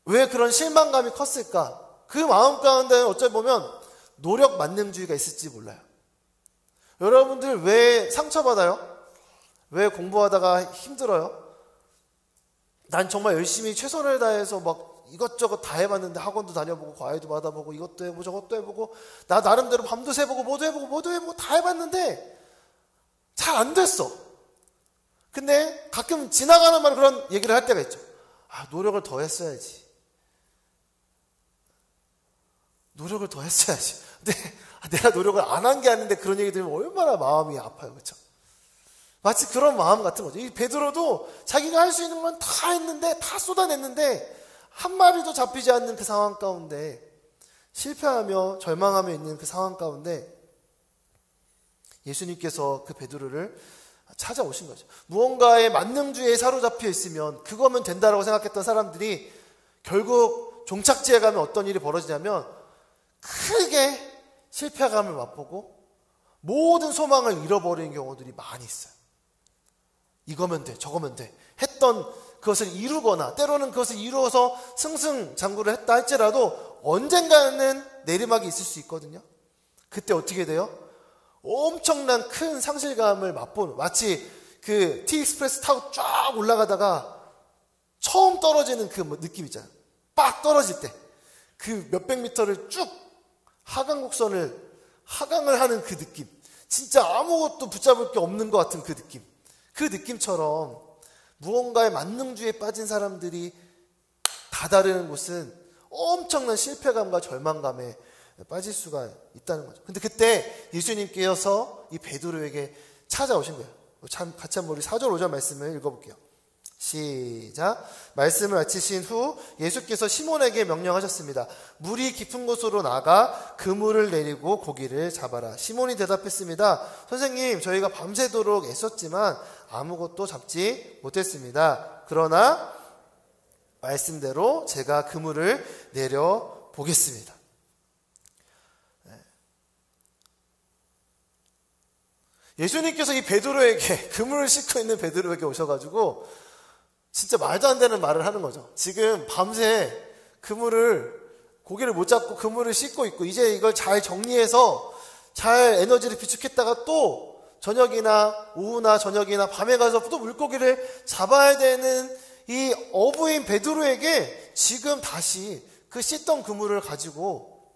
왜 그런 실망감이 컸을까? 그 마음 가운데는 어쩌면 보면 노력 만능주의가 있을지 몰라요. 여러분들 왜 상처받아요? 왜 공부하다가 힘들어요? 난 정말 열심히 최선을 다해서 막 이것저것 다 해봤는데 학원도 다녀보고 과외도 받아보고 이것도 해보고 저것도 해보고 나 나름대로 밤도 새보고 모두 해보고 다 해봤는데 잘 안 됐어. 근데 가끔 지나가는 말에 그런 얘기를 할 때가 있죠. 노력을 더 했어야지. 노력을 더 했어야지. 근데 내가 노력을 안 한 게 아닌데 그런 얘기 들으면 얼마나 마음이 아파요. 그렇죠? 마치 그런 마음 같은 거죠. 이 베드로도 자기가 할 수 있는 건 다 했는데, 다 쏟아냈는데 한 마리도 잡히지 않는 그 상황 가운데, 실패하며 절망하며 있는 그 상황 가운데 예수님께서 그 베드로를 찾아오신 거죠. 무언가의 만능주의에 사로잡혀 있으면 그거면 된다라고 생각했던 사람들이 결국 종착지에 가면 어떤 일이 벌어지냐면 크게 실패감을 맛보고 모든 소망을 잃어버리는 경우들이 많이 있어요. 이거면 돼, 저거면 돼 했던 그것을 이루거나 때로는 그것을 이루어서 승승장구를 했다 할지라도 언젠가는 내리막이 있을 수 있거든요. 그때 어떻게 돼요? 엄청난 큰 상실감을 맛보는, 마치 그 티익스프레스 타고 쫙 올라가다가 처음 떨어지는 그 느낌 있잖아요. 빡 떨어질 때 그 몇백 미터를 쭉 하강을 하는 그 느낌, 진짜 아무것도 붙잡을 게 없는 것 같은 그 느낌, 그 느낌처럼 무언가의 만능주의에 빠진 사람들이 다다르는 곳은 엄청난 실패감과 절망감에 빠질 수가 있다는 거죠. 근데 그때 예수님께서 이 베드로에게 찾아오신 거예요. 같이 한번 우리 4절 5절 말씀을 읽어볼게요. 시작. 말씀을 마치신 후 예수께서 시몬에게 명령하셨습니다. 물이 깊은 곳으로 나가 그물을 내리고 고기를 잡아라. 시몬이 대답했습니다. 선생님, 저희가 밤새도록 애썼지만 아무것도 잡지 못했습니다. 그러나 말씀대로 제가 그물을 내려 보겠습니다. 예수님께서 이 베드로에게, 그물을 싣고 있는 베드로에게 오셔가지고 진짜 말도 안 되는 말을 하는 거죠. 지금 밤새 고기를 못 잡고 그물을 싣고 있고 이제 이걸 잘 정리해서 잘 에너지를 비축했다가 또 저녁이나 오후나 저녁이나 밤에 가서 또 물고기를 잡아야 되는 이 어부인 베드로에게 지금 다시 그 씻던 그물을 가지고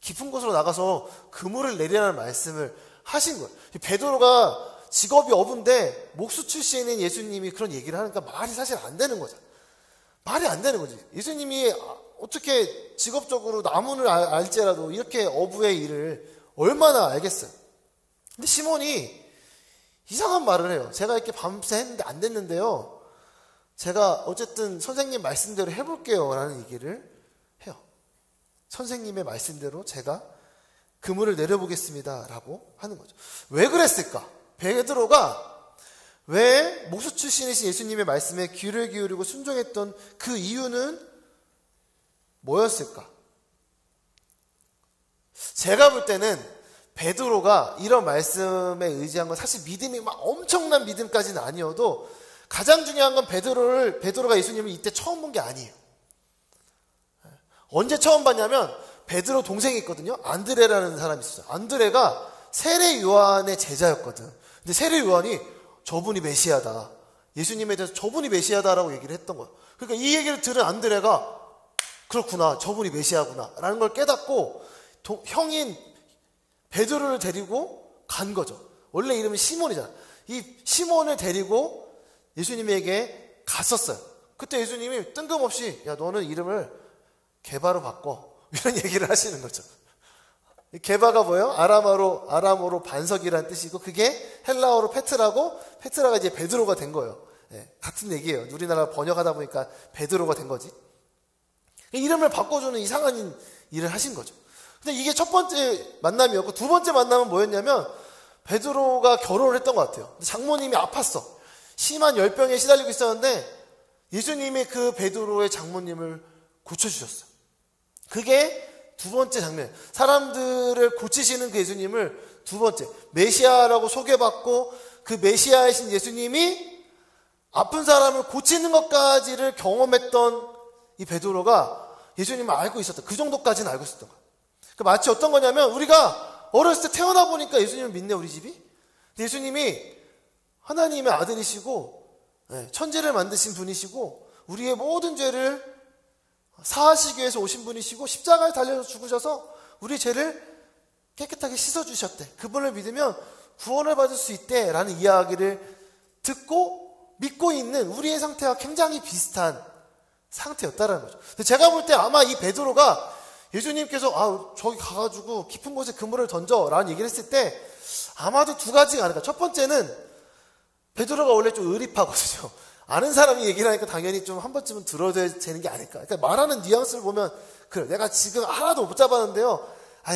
깊은 곳으로 나가서 그물을 내리라는 말씀을 하신 거예요. 베드로가 직업이 어부인데 목수 출신인 예수님이 그런 얘기를 하니까 말이 사실 안 되는 거죠. 말이 안 되는 거지. 예수님이 어떻게 직업적으로 나무를 알지라도 이렇게 어부의 일을 얼마나 알겠어요. 근데 시몬이 이상한 말을 해요. 제가 이렇게 밤새 했는데 안 됐는데요, 제가 어쨌든 선생님 말씀대로 해볼게요 라는 얘기를 해요. 선생님의 말씀대로 제가 그물을 내려보겠습니다 라고 하는 거죠. 왜 그랬을까? 베드로가 왜 목수 출신이신 예수님의 말씀에 귀를 기울이고 순종했던 그 이유는 뭐였을까? 제가 볼 때는 베드로가 이런 말씀에 의지한 건 사실 믿음이 막 엄청난 믿음까지는 아니어도 가장 중요한 건 베드로가 예수님을 이때 처음 본 게 아니에요. 언제 처음 봤냐면 베드로 동생이 있거든요. 안드레라는 사람이 있어요. 안드레가 세례 요한의 제자였거든. 근데 세례 요한이 저분이 메시아다, 예수님에 대해서 저분이 메시아다라고 얘기를 했던 거야. 그러니까 이 얘기를 들은 안드레가 그렇구나, 저분이 메시아구나 라는 걸 깨닫고 형인 베드로를 데리고 간 거죠. 원래 이름은 시몬이잖아. 이 시몬을 데리고 예수님에게 갔었어요. 그때 예수님이 뜬금없이 야, 너는 이름을 게바로 바꿔, 이런 얘기를 하시는 거죠. 게바가 뭐예요? 아람어로 반석이라는 뜻이고, 그게 헬라어로 페트라고, 페트라가 이제 베드로가 된 거예요. 네, 같은 얘기예요. 우리나라 번역하다 보니까 베드로가 된 거지. 이름을 바꿔주는 이상한 일을 하신 거죠. 근데 이게 첫 번째 만남이었고, 두 번째 만남은 뭐였냐면 베드로가 결혼을 했던 것 같아요. 근데 장모님이 아팠어. 심한 열병에 시달리고 있었는데 예수님이 그 베드로의 장모님을 고쳐주셨어요. 그게 두 번째 장면. 사람들을 고치시는 그 예수님을 두 번째, 메시아라고 소개받고 그 메시아이신 예수님이 아픈 사람을 고치는 것까지를 경험했던 이 베드로가 예수님을 알고 있었다. 그 정도까지는 알고 있었던 거야. 마치 어떤 거냐면, 우리가 어렸을 때 태어나 보니까 예수님을 믿네, 우리 집이. 근데 예수님이 하나님의 아들이시고 천지를 만드신 분이시고 우리의 모든 죄를 사하시기 위해서 오신 분이시고 십자가에 달려서 죽으셔서 우리 죄를 깨끗하게 씻어주셨대. 그분을 믿으면 구원을 받을 수 있대 라는 이야기를 듣고 믿고 있는 우리의 상태와 굉장히 비슷한 상태였다라는 거죠. 근데 제가 볼 때 아마 이 베드로가 예수님께서 저기 가가지고 깊은 곳에 그물을 던져 라는 얘기를 했을 때 아마도 두 가지가 아닐까. 첫 번째는 베드로가 원래 좀 의리파거든요. 아는 사람이 얘기를 하니까 당연히 좀 한 번쯤은 들어야 되는 게 아닐까. 그러니까 말하는 뉘앙스를 보면, 그래, 내가 지금 하나도 못 잡았는데요.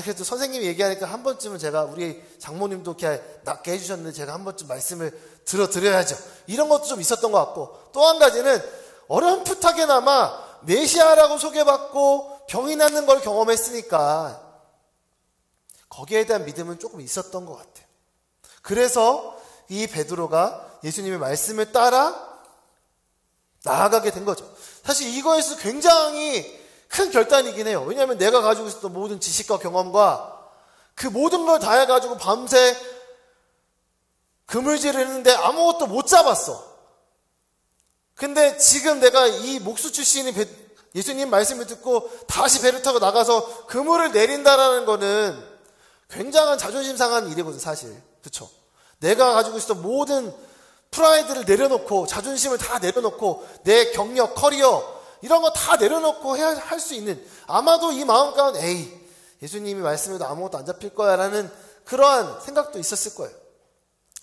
그래도 선생님이 얘기하니까 한 번쯤은 제가, 우리 장모님도 이렇게 낫게 해주셨는데 제가 한 번쯤 말씀을 들어드려야죠. 이런 것도 좀 있었던 것 같고, 또 한 가지는 어렴풋하게나마 메시아라고 소개받고 병이 낫는 걸 경험했으니까 거기에 대한 믿음은 조금 있었던 것 같아요. 그래서 이 베드로가 예수님의 말씀을 따라 나아가게 된 거죠. 사실 이거에서 굉장히 큰 결단이긴 해요. 왜냐하면 내가 가지고 있었던 모든 지식과 경험과 그 모든 걸 다 해가지고 밤새 그물질을 했는데 아무것도 못 잡았어. 근데 지금 내가 이 목수 출신이 예수님 말씀을 듣고 다시 배를 타고 나가서 그물을 내린다라는 거는 굉장한 자존심 상한 일이거든, 사실. 그렇죠? 내가 가지고 있었던 모든 프라이드를 내려놓고, 자존심을 다 내려놓고, 내 경력, 커리어 이런 거 다 내려놓고 해야 할 수 있는, 아마도 이 마음 가운데 예수님이 말씀해도 아무것도 안 잡힐 거야 라는 그러한 생각도 있었을 거예요.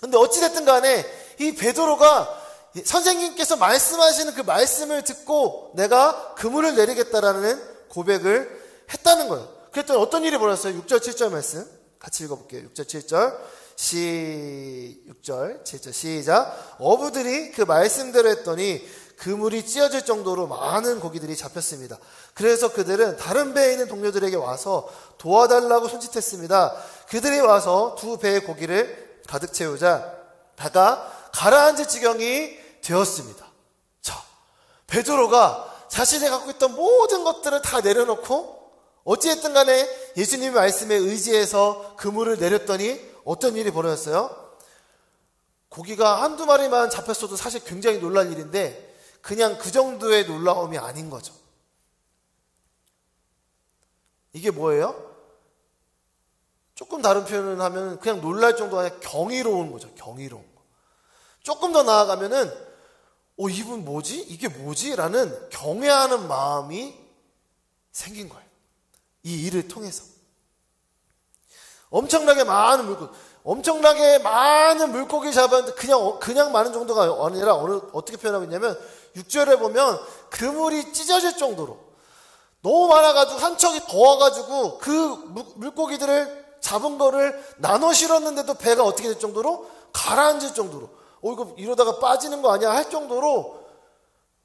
근데 어찌됐든 간에 이 베드로가 선생님께서 말씀하시는 그 말씀을 듣고 내가 그물을 내리겠다라는 고백을 했다는 거예요. 그랬더니 어떤 일이 벌어졌어요? 6절 7절 말씀 같이 읽어볼게요. 6절 7절 6절 7절 시작. 어부들이 그 말씀대로 했더니 그물이 찢어질 정도로 많은 고기들이 잡혔습니다. 그래서 그들은 다른 배에 있는 동료들에게 와서 도와달라고 손짓했습니다. 그들이 와서 두 배의 고기를 가득 채우자 배가 가라앉을 지경이 되었습니다. 자, 베드로가 자신이 갖고 있던 모든 것들을 다 내려놓고 어찌됐든 간에 예수님의 말씀에 의지해서 그물을 내렸더니 어떤 일이 벌어졌어요? 고기가 한두 마리만 잡혔어도 사실 굉장히 놀랄 일인데 그냥 그 정도의 놀라움이 아닌 거죠. 이게 뭐예요? 조금 다른 표현을 하면 그냥 놀랄 정도가 아니라 경이로운 거죠. 경이로운 거. 조금 더 나아가면은 이분 뭐지? 이게 뭐지? 라는 경외하는 마음이 생긴 거예요. 이 일을 통해서. 엄청나게 많은 물고기 잡았는데 그냥 많은 정도가 아니라 어떻게 표현하고 있냐면 6절에 보면 그물이 찢어질 정도로 너무 많아가지고 한 척이 더 와가지고 그 물고기들을 잡은 거를 나눠 실었는데도 배가 어떻게 될 정도로 가라앉을 정도로 이거 이러다가 빠지는 거 아니야 할 정도로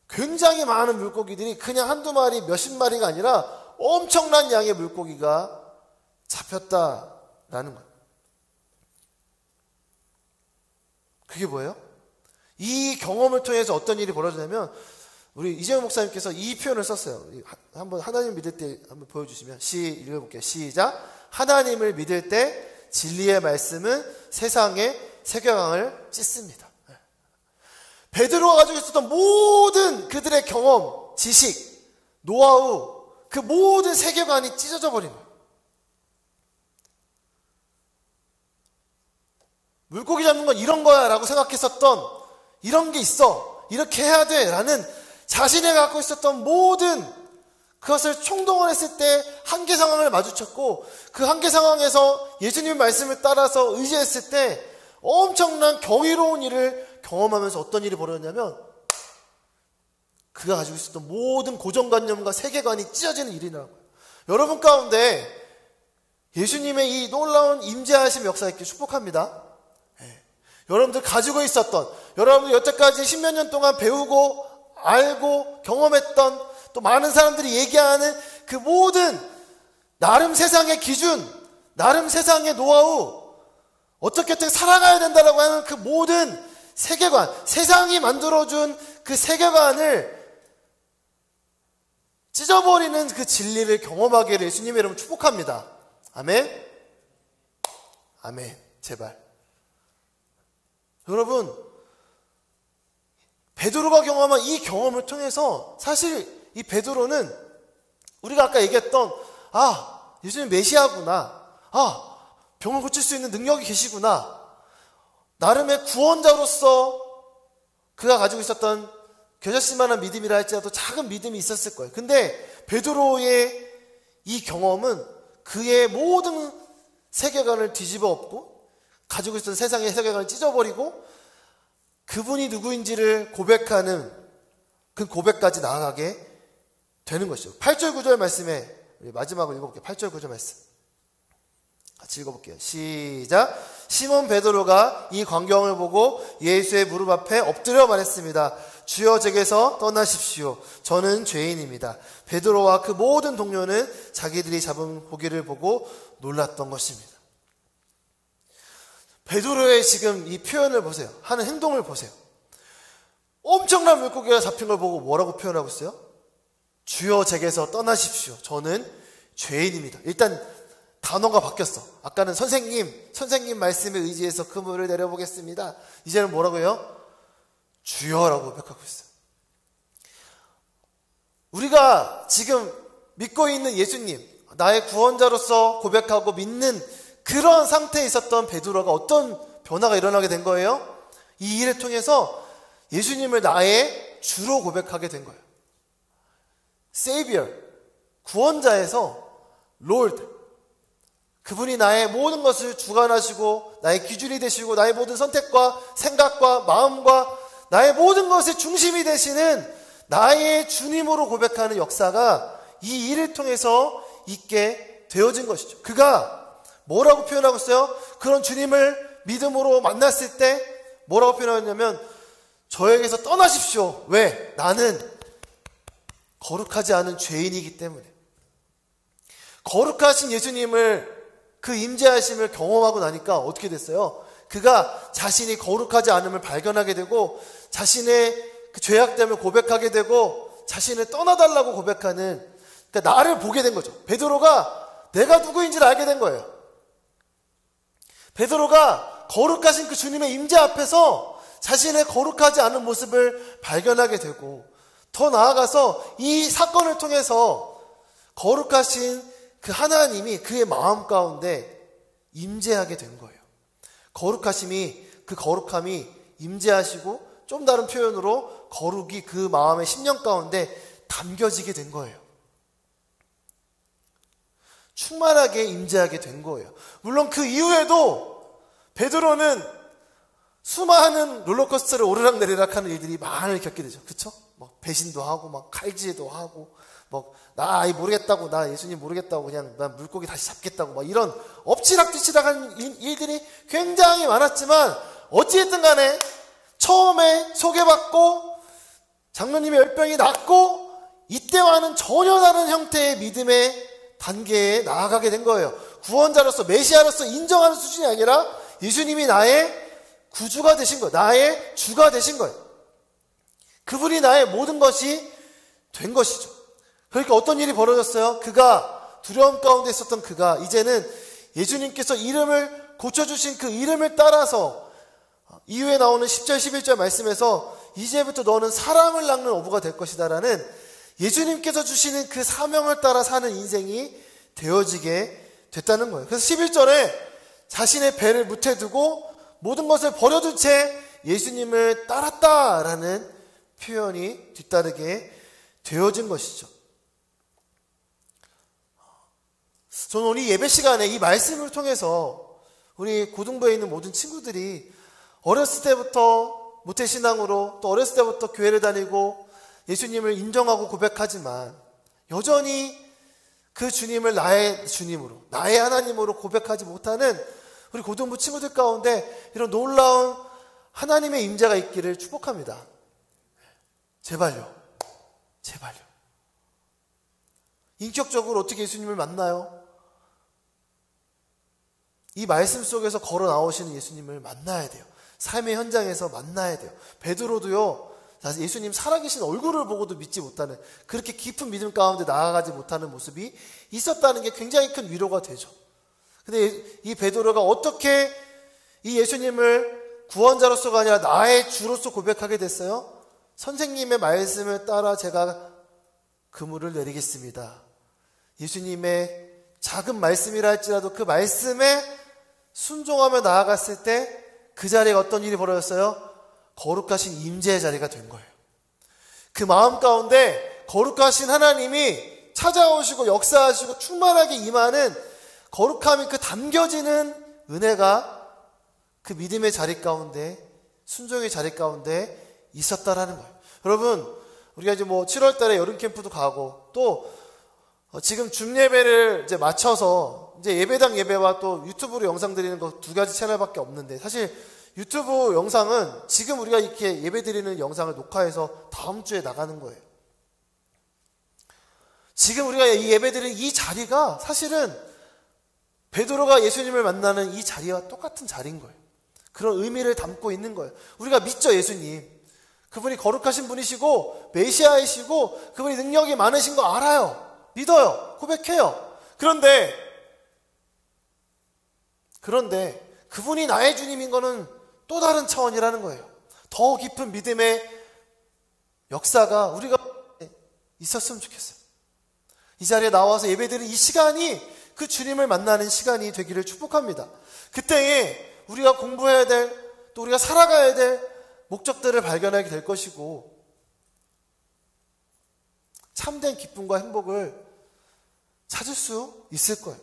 굉장히 많은 물고기들이 그냥 한두 마리 몇십 마리가 아니라 엄청난 양의 물고기가 잡혔다라는 거예요. 그게 뭐예요? 이 경험을 통해서 어떤 일이 벌어지냐면 우리 이재용 목사님께서 이 표현을 썼어요. 한번 하나님 믿을 때 한번 보여주시면 읽어볼게요. 시작. 하나님을 믿을 때 진리의 말씀은 세상의 세계관을 찢습니다. 베드로가 가지고 있었던 모든 그들의 경험, 지식, 노하우, 그 모든 세계관이 찢어져 버린 거예요. 물고기 잡는 건 이런 거야 라고 생각했었던, 이런 게 있어, 이렇게 해야 돼 라는 자신이 갖고 있었던 모든 그것을 총동원했을 때 한계 상황을 마주쳤고, 그 한계 상황에서 예수님의 말씀을 따라서 의지했을 때 엄청난 경이로운 일을 경험하면서 어떤 일이 벌어졌냐면, 그가 가지고 있었던 모든 고정관념과 세계관이 찢어지는 일이라는 거예요. 여러분 가운데 예수님의 이 놀라운 임재하심 역사 있게 축복합니다. 여러분들 가지고 있었던, 여러분들 여태까지 10몇 년 동안 배우고 알고 경험했던, 또 많은 사람들이 얘기하는 그 모든 나름 세상의 기준, 나름 세상의 노하우, 어떻게 살아가야 된다라고 하는 그 모든 세계관, 세상이 만들어준 그 세계관을 찢어버리는 그 진리를 경험하기를 예수님의 이름으로 축복합니다. 아멘. 아멘. 제발. 여러분, 베드로가 경험한 이 경험을 통해서 사실 이 베드로는 우리가 아까 얘기했던, 예수님 메시아구나, 병을 고칠 수 있는 능력이 계시구나, 나름의 구원자로서 그가 가지고 있었던 겨자씨만한 믿음이라 할지라도 작은 믿음이 있었을 거예요. 근데 베드로의 이 경험은 그의 모든 세계관을 뒤집어 엎고, 가지고 있었던 세상의 세계관을 찢어버리고, 그분이 누구인지를 고백하는 그 고백까지 나아가게 되는 것이죠. 8절 9절 말씀에 마지막으로 읽어볼게요. 8절 9절 말씀 같이 읽어볼게요. 시작. 시몬 베드로가 이 광경을 보고 예수의 무릎 앞에 엎드려 말했습니다. 주여, 제게서 떠나십시오. 저는 죄인입니다. 베드로와 그 모든 동료는 자기들이 잡은 고기를 보고 놀랐던 것입니다. 베드로의 지금 이 표현을 보세요. 하는 행동을 보세요. 엄청난 물고기가 잡힌 걸 보고 뭐라고 표현하고 있어요? 주여, 제게서 떠나십시오. 저는 죄인입니다. 일단 단어가 바뀌었어. 아까는 선생님 말씀에 의지해서 그물을 내려보겠습니다. 이제는 뭐라고 해요? 주여라고 고백하고 있어요. 우리가 지금 믿고 있는 예수님, 나의 구원자로서 고백하고 믿는 그런 상태에 있었던 베드로가 어떤 변화가 일어나게 된 거예요? 이 일을 통해서 예수님을 나의 주로 고백하게 된 거예요. Savior, 구원자에서 Lord, 그분이 나의 모든 것을 주관하시고 나의 기준이 되시고 나의 모든 선택과 생각과 마음과 나의 모든 것의 중심이 되시는 나의 주님으로 고백하는 역사가 이 일을 통해서 있게 되어진 것이죠. 그가 뭐라고 표현하고 있어요? 그런 주님을 믿음으로 만났을 때 뭐라고 표현하냐면, 저에게서 떠나십시오. 왜? 나는 거룩하지 않은 죄인이기 때문에. 거룩하신 예수님을, 그 임재하심을 경험하고 나니까 어떻게 됐어요? 그가 자신이 거룩하지 않음을 발견하게 되고, 자신의 그 죄악됨을 고백하게 되고, 자신을 떠나달라고 고백하는, 그러니까 나를 보게 된 거죠. 베드로가 내가 누구인지를 알게 된 거예요. 베드로가 거룩하신 그 주님의 임재 앞에서 자신의 거룩하지 않은 모습을 발견하게 되고, 더 나아가서 이 사건을 통해서 거룩하신 그 하나님이 그의 마음 가운데 임재하게 된 거예요. 그 거룩함이 임재하시고, 좀 다른 표현으로 거룩이 그 마음의 심령 가운데 담겨지게 된 거예요. 충만하게 임재하게 된 거예요. 물론 그 이후에도 베드로는 수많은 롤러코스터를 오르락내리락 하는 일들이 많이 겪게 되죠. 그쵸? 막 배신도 하고, 막 칼질도 하고, 나 모르겠다고, 나 예수님 모르겠다고, 그냥 난 물고기 다시 잡겠다고, 막 이런 엎치락뒤치락 하는 일들이 굉장히 많았지만, 어찌됐든 간에 처음에 소개받고 장로님의 열병이 났고, 이때와는 전혀 다른 형태의 믿음의 단계에 나아가게 된 거예요. 구원자로서, 메시아로서 인정하는 수준이 아니라 예수님이 나의 구주가 되신 거예요. 나의 주가 되신 거예요. 그분이 나의 모든 것이 된 것이죠. 그러니까 어떤 일이 벌어졌어요? 그가 두려움 가운데 있었던 그가 이제는 예수님께서 이름을 고쳐주신 그 이름을 따라서 이후에 나오는 10절 11절 말씀에서 이제부터 너는 사람을 낚는 어부가 될 것이다 라는 예수님께서 주시는 그 사명을 따라 사는 인생이 되어지게 됐다는 거예요. 그래서 11절에 자신의 배를 무태 두고 모든 것을 버려둔 채 예수님을 따랐다라는 표현이 뒤따르게 되어진 것이죠. 저는 오늘 예배 시간에 이 말씀을 통해서 우리 고등부에 있는 모든 친구들이 어렸을 때부터 모태신앙으로 또 어렸을 때부터 교회를 다니고 예수님을 인정하고 고백하지만 여전히 그 주님을 나의 주님으로, 나의 하나님으로 고백하지 못하는 우리 고등부 친구들 가운데 이런 놀라운 하나님의 임재가 있기를 축복합니다. 제발요. 제발요. 인격적으로 어떻게 예수님을 만나요? 이 말씀 속에서 걸어 나오시는 예수님을 만나야 돼요. 삶의 현장에서 만나야 돼요. 베드로도요, 사실 예수님 살아계신 얼굴을 보고도 믿지 못하는, 그렇게 깊은 믿음 가운데 나아가지 못하는 모습이 있었다는 게 굉장히 큰 위로가 되죠. 근데 이 베드로가 어떻게 이 예수님을 구원자로서가 아니라 나의 주로서 고백하게 됐어요? 선생님의 말씀을 따라 제가 그물을 내리겠습니다. 예수님의 작은 말씀이라 할지라도 그 말씀에 순종하며 나아갔을 때 그 자리에 어떤 일이 벌어졌어요? 거룩하신 임재의 자리가 된 거예요. 그 마음 가운데 거룩하신 하나님이 찾아오시고 역사하시고 충만하게 임하는 거룩함이 그 담겨지는 은혜가 그 믿음의 자리 가운데, 순종의 자리 가운데 있었다라는 거예요. 여러분, 우리가 이제 7월 달에 여름 캠프도 가고 또 지금 줌 예배를 이제 맞춰서 이제 예배당 예배와 또 유튜브로 영상 드리는 거 2가지 채널밖에 없는데, 사실 유튜브 영상은 지금 우리가 이렇게 예배 드리는 영상을 녹화해서 다음 주에 나가는 거예요. 지금 우리가 이 예배 드리는 이 자리가 사실은 베드로가 예수님을 만나는 이 자리와 똑같은 자리인 거예요. 그런 의미를 담고 있는 거예요. 우리가 믿죠, 예수님. 그분이 거룩하신 분이시고 메시아이시고 그분이 능력이 많으신 거 알아요. 믿어요. 고백해요. 그런데 그분이 나의 주님인 거는 또 다른 차원이라는 거예요. 더 깊은 믿음의 역사가 우리가 있었으면 좋겠어요. 이 자리에 나와서 예배드리는 이 시간이 그 주님을 만나는 시간이 되기를 축복합니다. 그때에 우리가 공부해야 될, 또 우리가 살아가야 될 목적들을 발견하게 될 것이고 참된 기쁨과 행복을 찾을 수 있을 거예요.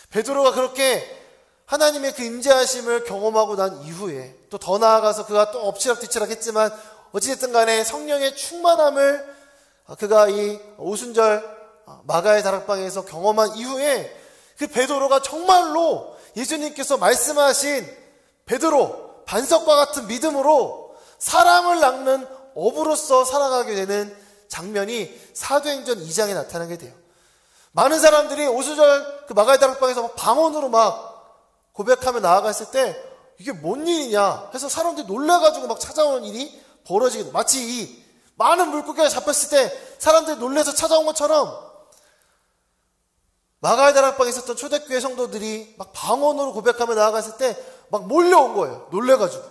베드로가 그렇게 하나님의 그 임재하심을 경험하고 난 이후에 또 더 나아가서 그가 또 엎치락뒤치락 했지만 어찌됐든 간에 성령의 충만함을 그가 이 오순절 마가의 다락방에서 경험한 이후에 그 베드로가 정말로 예수님께서 말씀하신 베드로 반석과 같은 믿음으로 사람을 낚는 어부로서 살아가게 되는 장면이 사도행전 2장에 나타나게 돼요. 많은 사람들이 오순절 그 마가의 다락방에서 방언으로 막 고백하며 나아갔을 때 이게 뭔 일이냐 해서 사람들이 놀라가지고 막 찾아오는 일이 벌어지게 돼요. 마치 이 많은 물고기가 잡혔을 때 사람들이 놀라서 찾아온 것처럼 마가의 다락방에 있었던 초대교회 성도들이 막 방언으로 고백하며 나아갔을 때 막 몰려온 거예요. 놀래가지고.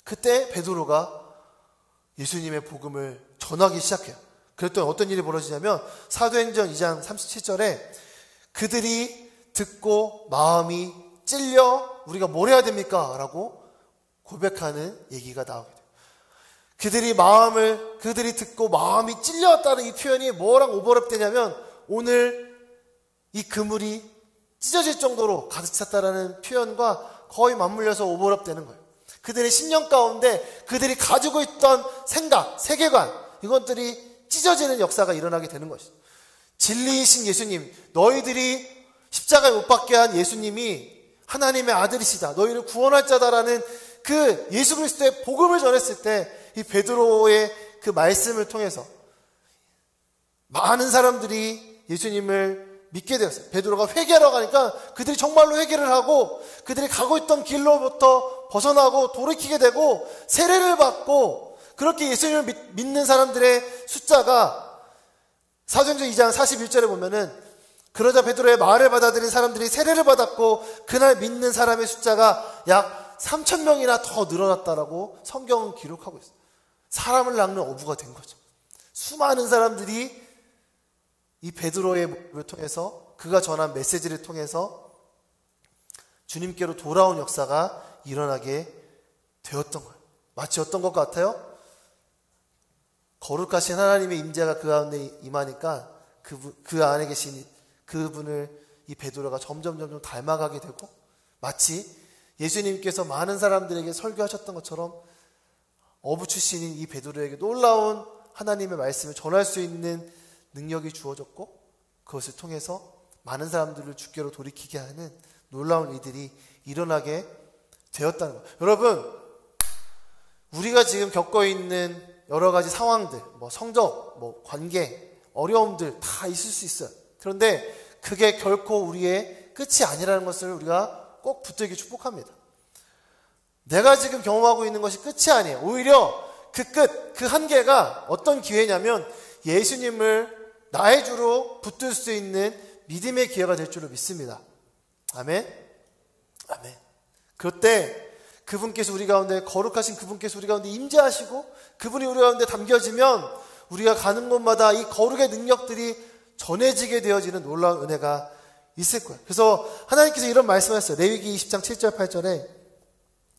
그때 베드로가 예수님의 복음을 전하기 시작해요. 그랬더니 어떤 일이 벌어지냐면 사도행전 2장 37절에 그들이 듣고 마음이 찔려 우리가 뭘 해야 됩니까? 라고 고백하는 얘기가 나오게 돼요. 그들이 듣고 마음이 찔렸다는 이 표현이 뭐랑 오버랩되냐면 오늘 이 그물이 찢어질 정도로 가득 찼다라는 표현과 거의 맞물려서 오버랩되는 거예요. 그들의 심령 가운데 그들이 가지고 있던 생각, 세계관, 이것들이 찢어지는 역사가 일어나게 되는 것이죠. 진리이신 예수님, 너희들이 십자가에 못 박게 한 예수님이 하나님의 아들이시다, 너희를 구원할 자다라는 그 예수 그리스도의 복음을 전했을 때 이 베드로의 그 말씀을 통해서 많은 사람들이 예수님을 믿게 되었어요. 베드로가 회개하러 가니까 그들이 정말로 회개를 하고 그들이 가고 있던 길로부터 벗어나고 돌이키게 되고 세례를 받고 그렇게 예수님을 믿는 사람들의 숫자가 사도행전 2장 41절에 보면은 그러자 베드로의 말을 받아들인 사람들이 세례를 받았고 그날 믿는 사람의 숫자가 약 3,000명이나 더 늘어났다라고 성경은 기록하고 있어요. 사람을 낚는 어부가 된 거죠. 수많은 사람들이 이 베드로의 모습을 통해서, 그가 전한 메시지를 통해서 주님께로 돌아온 역사가 일어나게 되었던 거예요. 마치 어떤 것 같아요? 거룩하신 하나님의 임재가 그 가운데 임하니까 그 안에 계신 그분을 이 베드로가 점점 닮아가게 되고, 마치 예수님께서 많은 사람들에게 설교하셨던 것처럼 어부 출신인 이 베드로에게 놀라운 하나님의 말씀을 전할 수 있는 능력이 주어졌고, 그것을 통해서 많은 사람들을 주께로 돌이키게 하는 놀라운 일들이 일어나게 되었다는 거예요. 여러분, 우리가 지금 겪고 있는 여러 가지 상황들, 성적, 관계, 어려움들 다 있을 수 있어요. 그런데 그게 결코 우리의 끝이 아니라는 것을 우리가 꼭 붙들기 축복합니다. 내가 지금 경험하고 있는 것이 끝이 아니에요. 오히려 그 끝, 그 한계가 어떤 기회냐면 예수님을 나의 주로 붙들 수 있는 믿음의 기회가 될 줄로 믿습니다. 아멘? 아멘. 그때 그분께서 우리 가운데, 거룩하신 그분께서 우리 가운데 임재하시고 그분이 우리 가운데 담겨지면 우리가 가는 곳마다 이 거룩의 능력들이 전해지게 되어지는 놀라운 은혜가 있을 거예요. 그래서 하나님께서 이런 말씀하셨어요. 레위기 20장 7절 8절에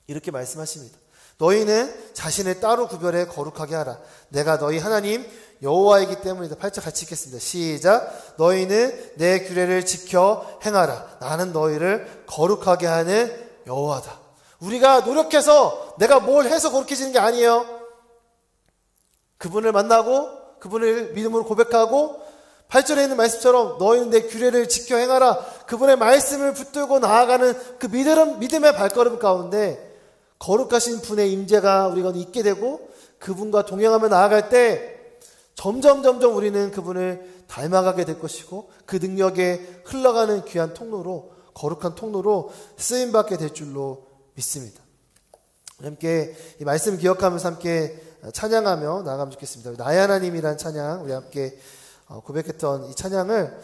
이렇게 말씀하십니다. 너희는 자신을 따로 구별해 거룩하게 하라. 내가 너희 하나님 여호와이기 때문이다. 8절 같이 읽겠습니다. 시작. 너희는 내 규례를 지켜 행하라. 나는 너희를 거룩하게 하는 여호와다. 우리가 노력해서 내가 뭘 해서 거룩해지는 게 아니에요. 그분을 만나고 그분을 믿음으로 고백하고 8절에 있는 말씀처럼 너희는 내 규례를 지켜 행하라. 그분의 말씀을 붙들고 나아가는 그 믿음의 발걸음 가운데 거룩하신 분의 임재가 우리가 있게 되고 그분과 동행하며 나아갈 때 점점 우리는 그분을 닮아가게 될 것이고 그 능력에 흘러가는 귀한 통로로, 거룩한 통로로 쓰임받게 될 줄로 믿습니다. 함께 이 말씀 기억하면서 함께 찬양하며 나아가면 좋겠습니다. 나의 하나님이란 찬양, 우리 함께 고백했던 이 찬양을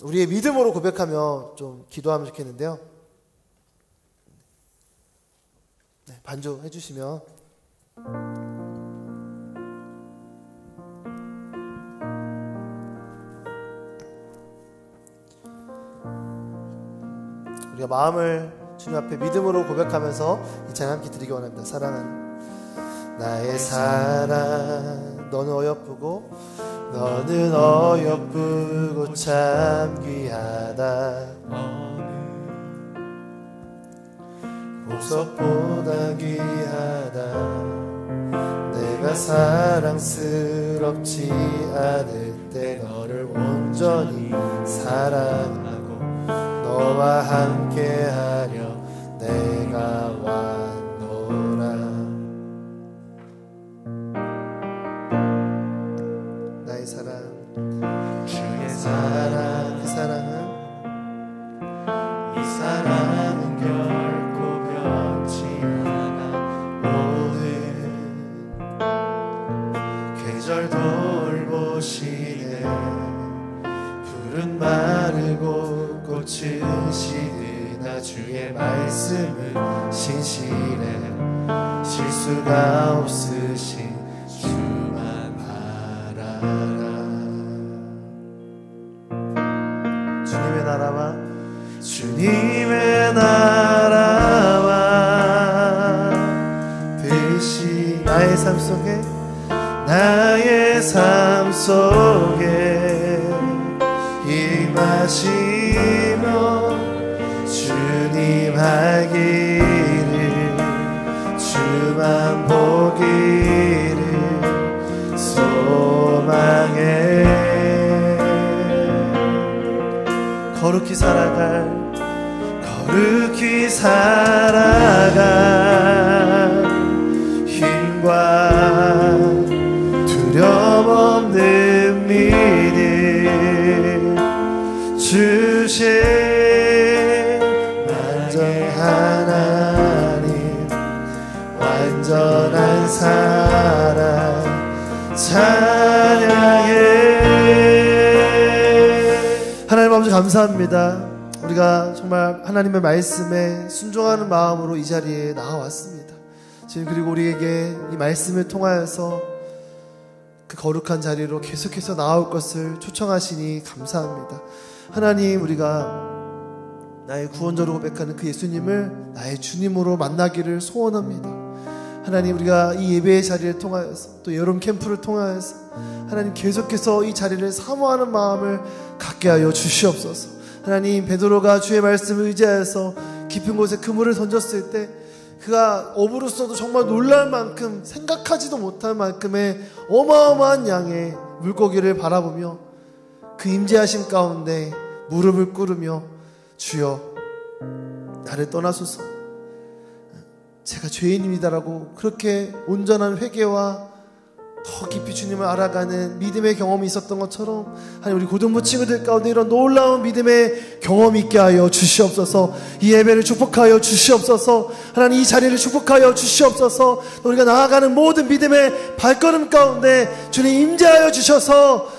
우리의 믿음으로 고백하며 좀 기도하면 좋겠는데요. 네, 반주해 주시면. 우리가 마음을 주님 앞에 믿음으로 고백하면서 이 찬양 함께 드리기 원합니다. 사랑하는 나의 사랑, 너는 어여쁘고 너는 어여쁘고 참 귀하다. 보석보다 귀하다. 내가 사랑스럽지 않을 때 너를 온전히 사랑하고 너와 함께하려 내가 왔노라. 나의 사랑, 주의 사랑, 이 사랑은 결코 변치 않아. 모든 계절 돌보시네. 푸른 마르고 꽃은 시드나 주의 말씀은 신실해. 실수가 없으신 주만 바라라. 주님의 나라와 주님의 나라와 대신 나의 삶 속에 임하시며 주님 알기를 주만 보기를 소망해. 거룩히 살아갈 힘과 두려움 없는 믿음 주신 완전한 하나님, 완전한 사랑 찬양해. 감사합니다. 우리가 정말 하나님의 말씀에 순종하는 마음으로 이 자리에 나와왔습니다. 주님, 그리고 우리에게 이 말씀을 통하여서 그 거룩한 자리로 계속해서 나올 것을 초청하시니 감사합니다. 하나님, 우리가 나의 구원자로 고백하는 그 예수님을 나의 주님으로 만나기를 소원합니다. 하나님, 우리가 이 예배의 자리를 통하여서 또 여름 캠프를 통하여서 하나님 계속해서 이 자리를 사모하는 마음을 갖게 하여 주시옵소서. 하나님, 베드로가 주의 말씀을 의지하여서 깊은 곳에 그물을 던졌을 때 그가 어부로서도 정말 놀랄 만큼, 생각하지도 못할 만큼의 어마어마한 양의 물고기를 바라보며 그 임재하심 가운데 무릎을 꿇으며 주여 나를 떠나소서, 제가 죄인입니다라고 그렇게 온전한 회개와 더 깊이 주님을 알아가는 믿음의 경험이 있었던 것처럼 하나님, 우리 고등부 친구들 가운데 이런 놀라운 믿음의 경험이 있게 하여 주시옵소서. 이 예배를 축복하여 주시옵소서. 하나님, 이 자리를 축복하여 주시옵소서. 우리가 나아가는 모든 믿음의 발걸음 가운데 주님 임재하여 주셔서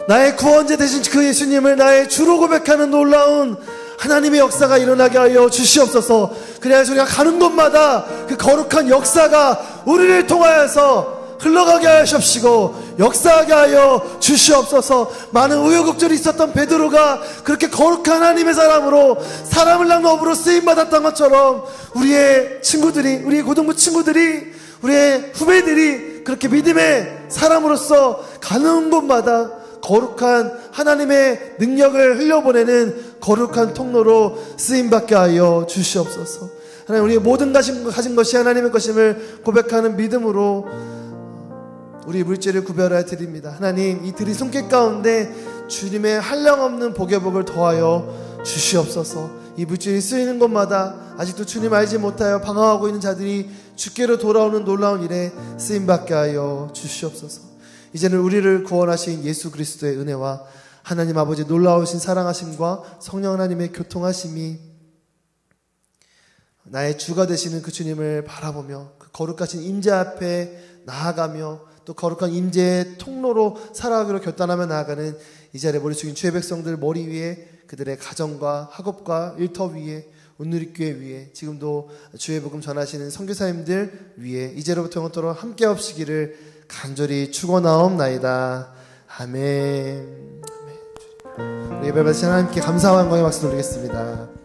나의 구원자 되신 그 예수님을 나의 주로 고백하는 놀라운 하나님의 역사가 일어나게 하여 주시옵소서. 그래야 우리가 가는 곳마다 그 거룩한 역사가 우리를 통하여서 흘러가게 하시옵시고 역사하게 하여 주시옵소서. 많은 우여곡절이 있었던 베드로가 그렇게 거룩한 하나님의 사람으로 사람을 낳는 어부로 쓰임받았던 것처럼 우리의 친구들이, 우리의 고등부 친구들이, 우리의 후배들이 그렇게 믿음의 사람으로서 가는 곳마다 거룩한 하나님의 능력을 흘려보내는 거룩한 통로로 쓰임받게 하여 주시옵소서. 하나님, 우리의 모든 가진 것이 하나님의 것임을 고백하는 믿음으로 우리 물질을 구별하여 드립니다. 하나님, 이 드린 손길 가운데 주님의 한량없는 복의 복을 더하여 주시옵소서. 이 물질이 쓰이는 곳마다 아직도 주님 알지 못하여 방황하고 있는 자들이 주께로 돌아오는 놀라운 일에 쓰임받게 하여 주시옵소서. 이제는 우리를 구원하신 예수 그리스도의 은혜와 하나님 아버지 놀라우신 사랑하심과 성령 하나님의 교통하심이 나의 주가 되시는 그 주님을 바라보며 그 거룩하신 임재 앞에 나아가며 또 거룩한 임재의 통로로 살아가기로 결단하며 나아가는 이 자리에 머리 숙인 주의 백성들 머리 위에, 그들의 가정과 학업과 일터 위에, 온누리교회 위에, 지금도 주의 복음 전하시는 선교사님들 위에 이제로부터 영원토록 함께 하시기를 간절히 축원하옵나이다. 아멘. 우리 예배 받으신 하나님께 감사와 영광의 박수 돌리겠습니다.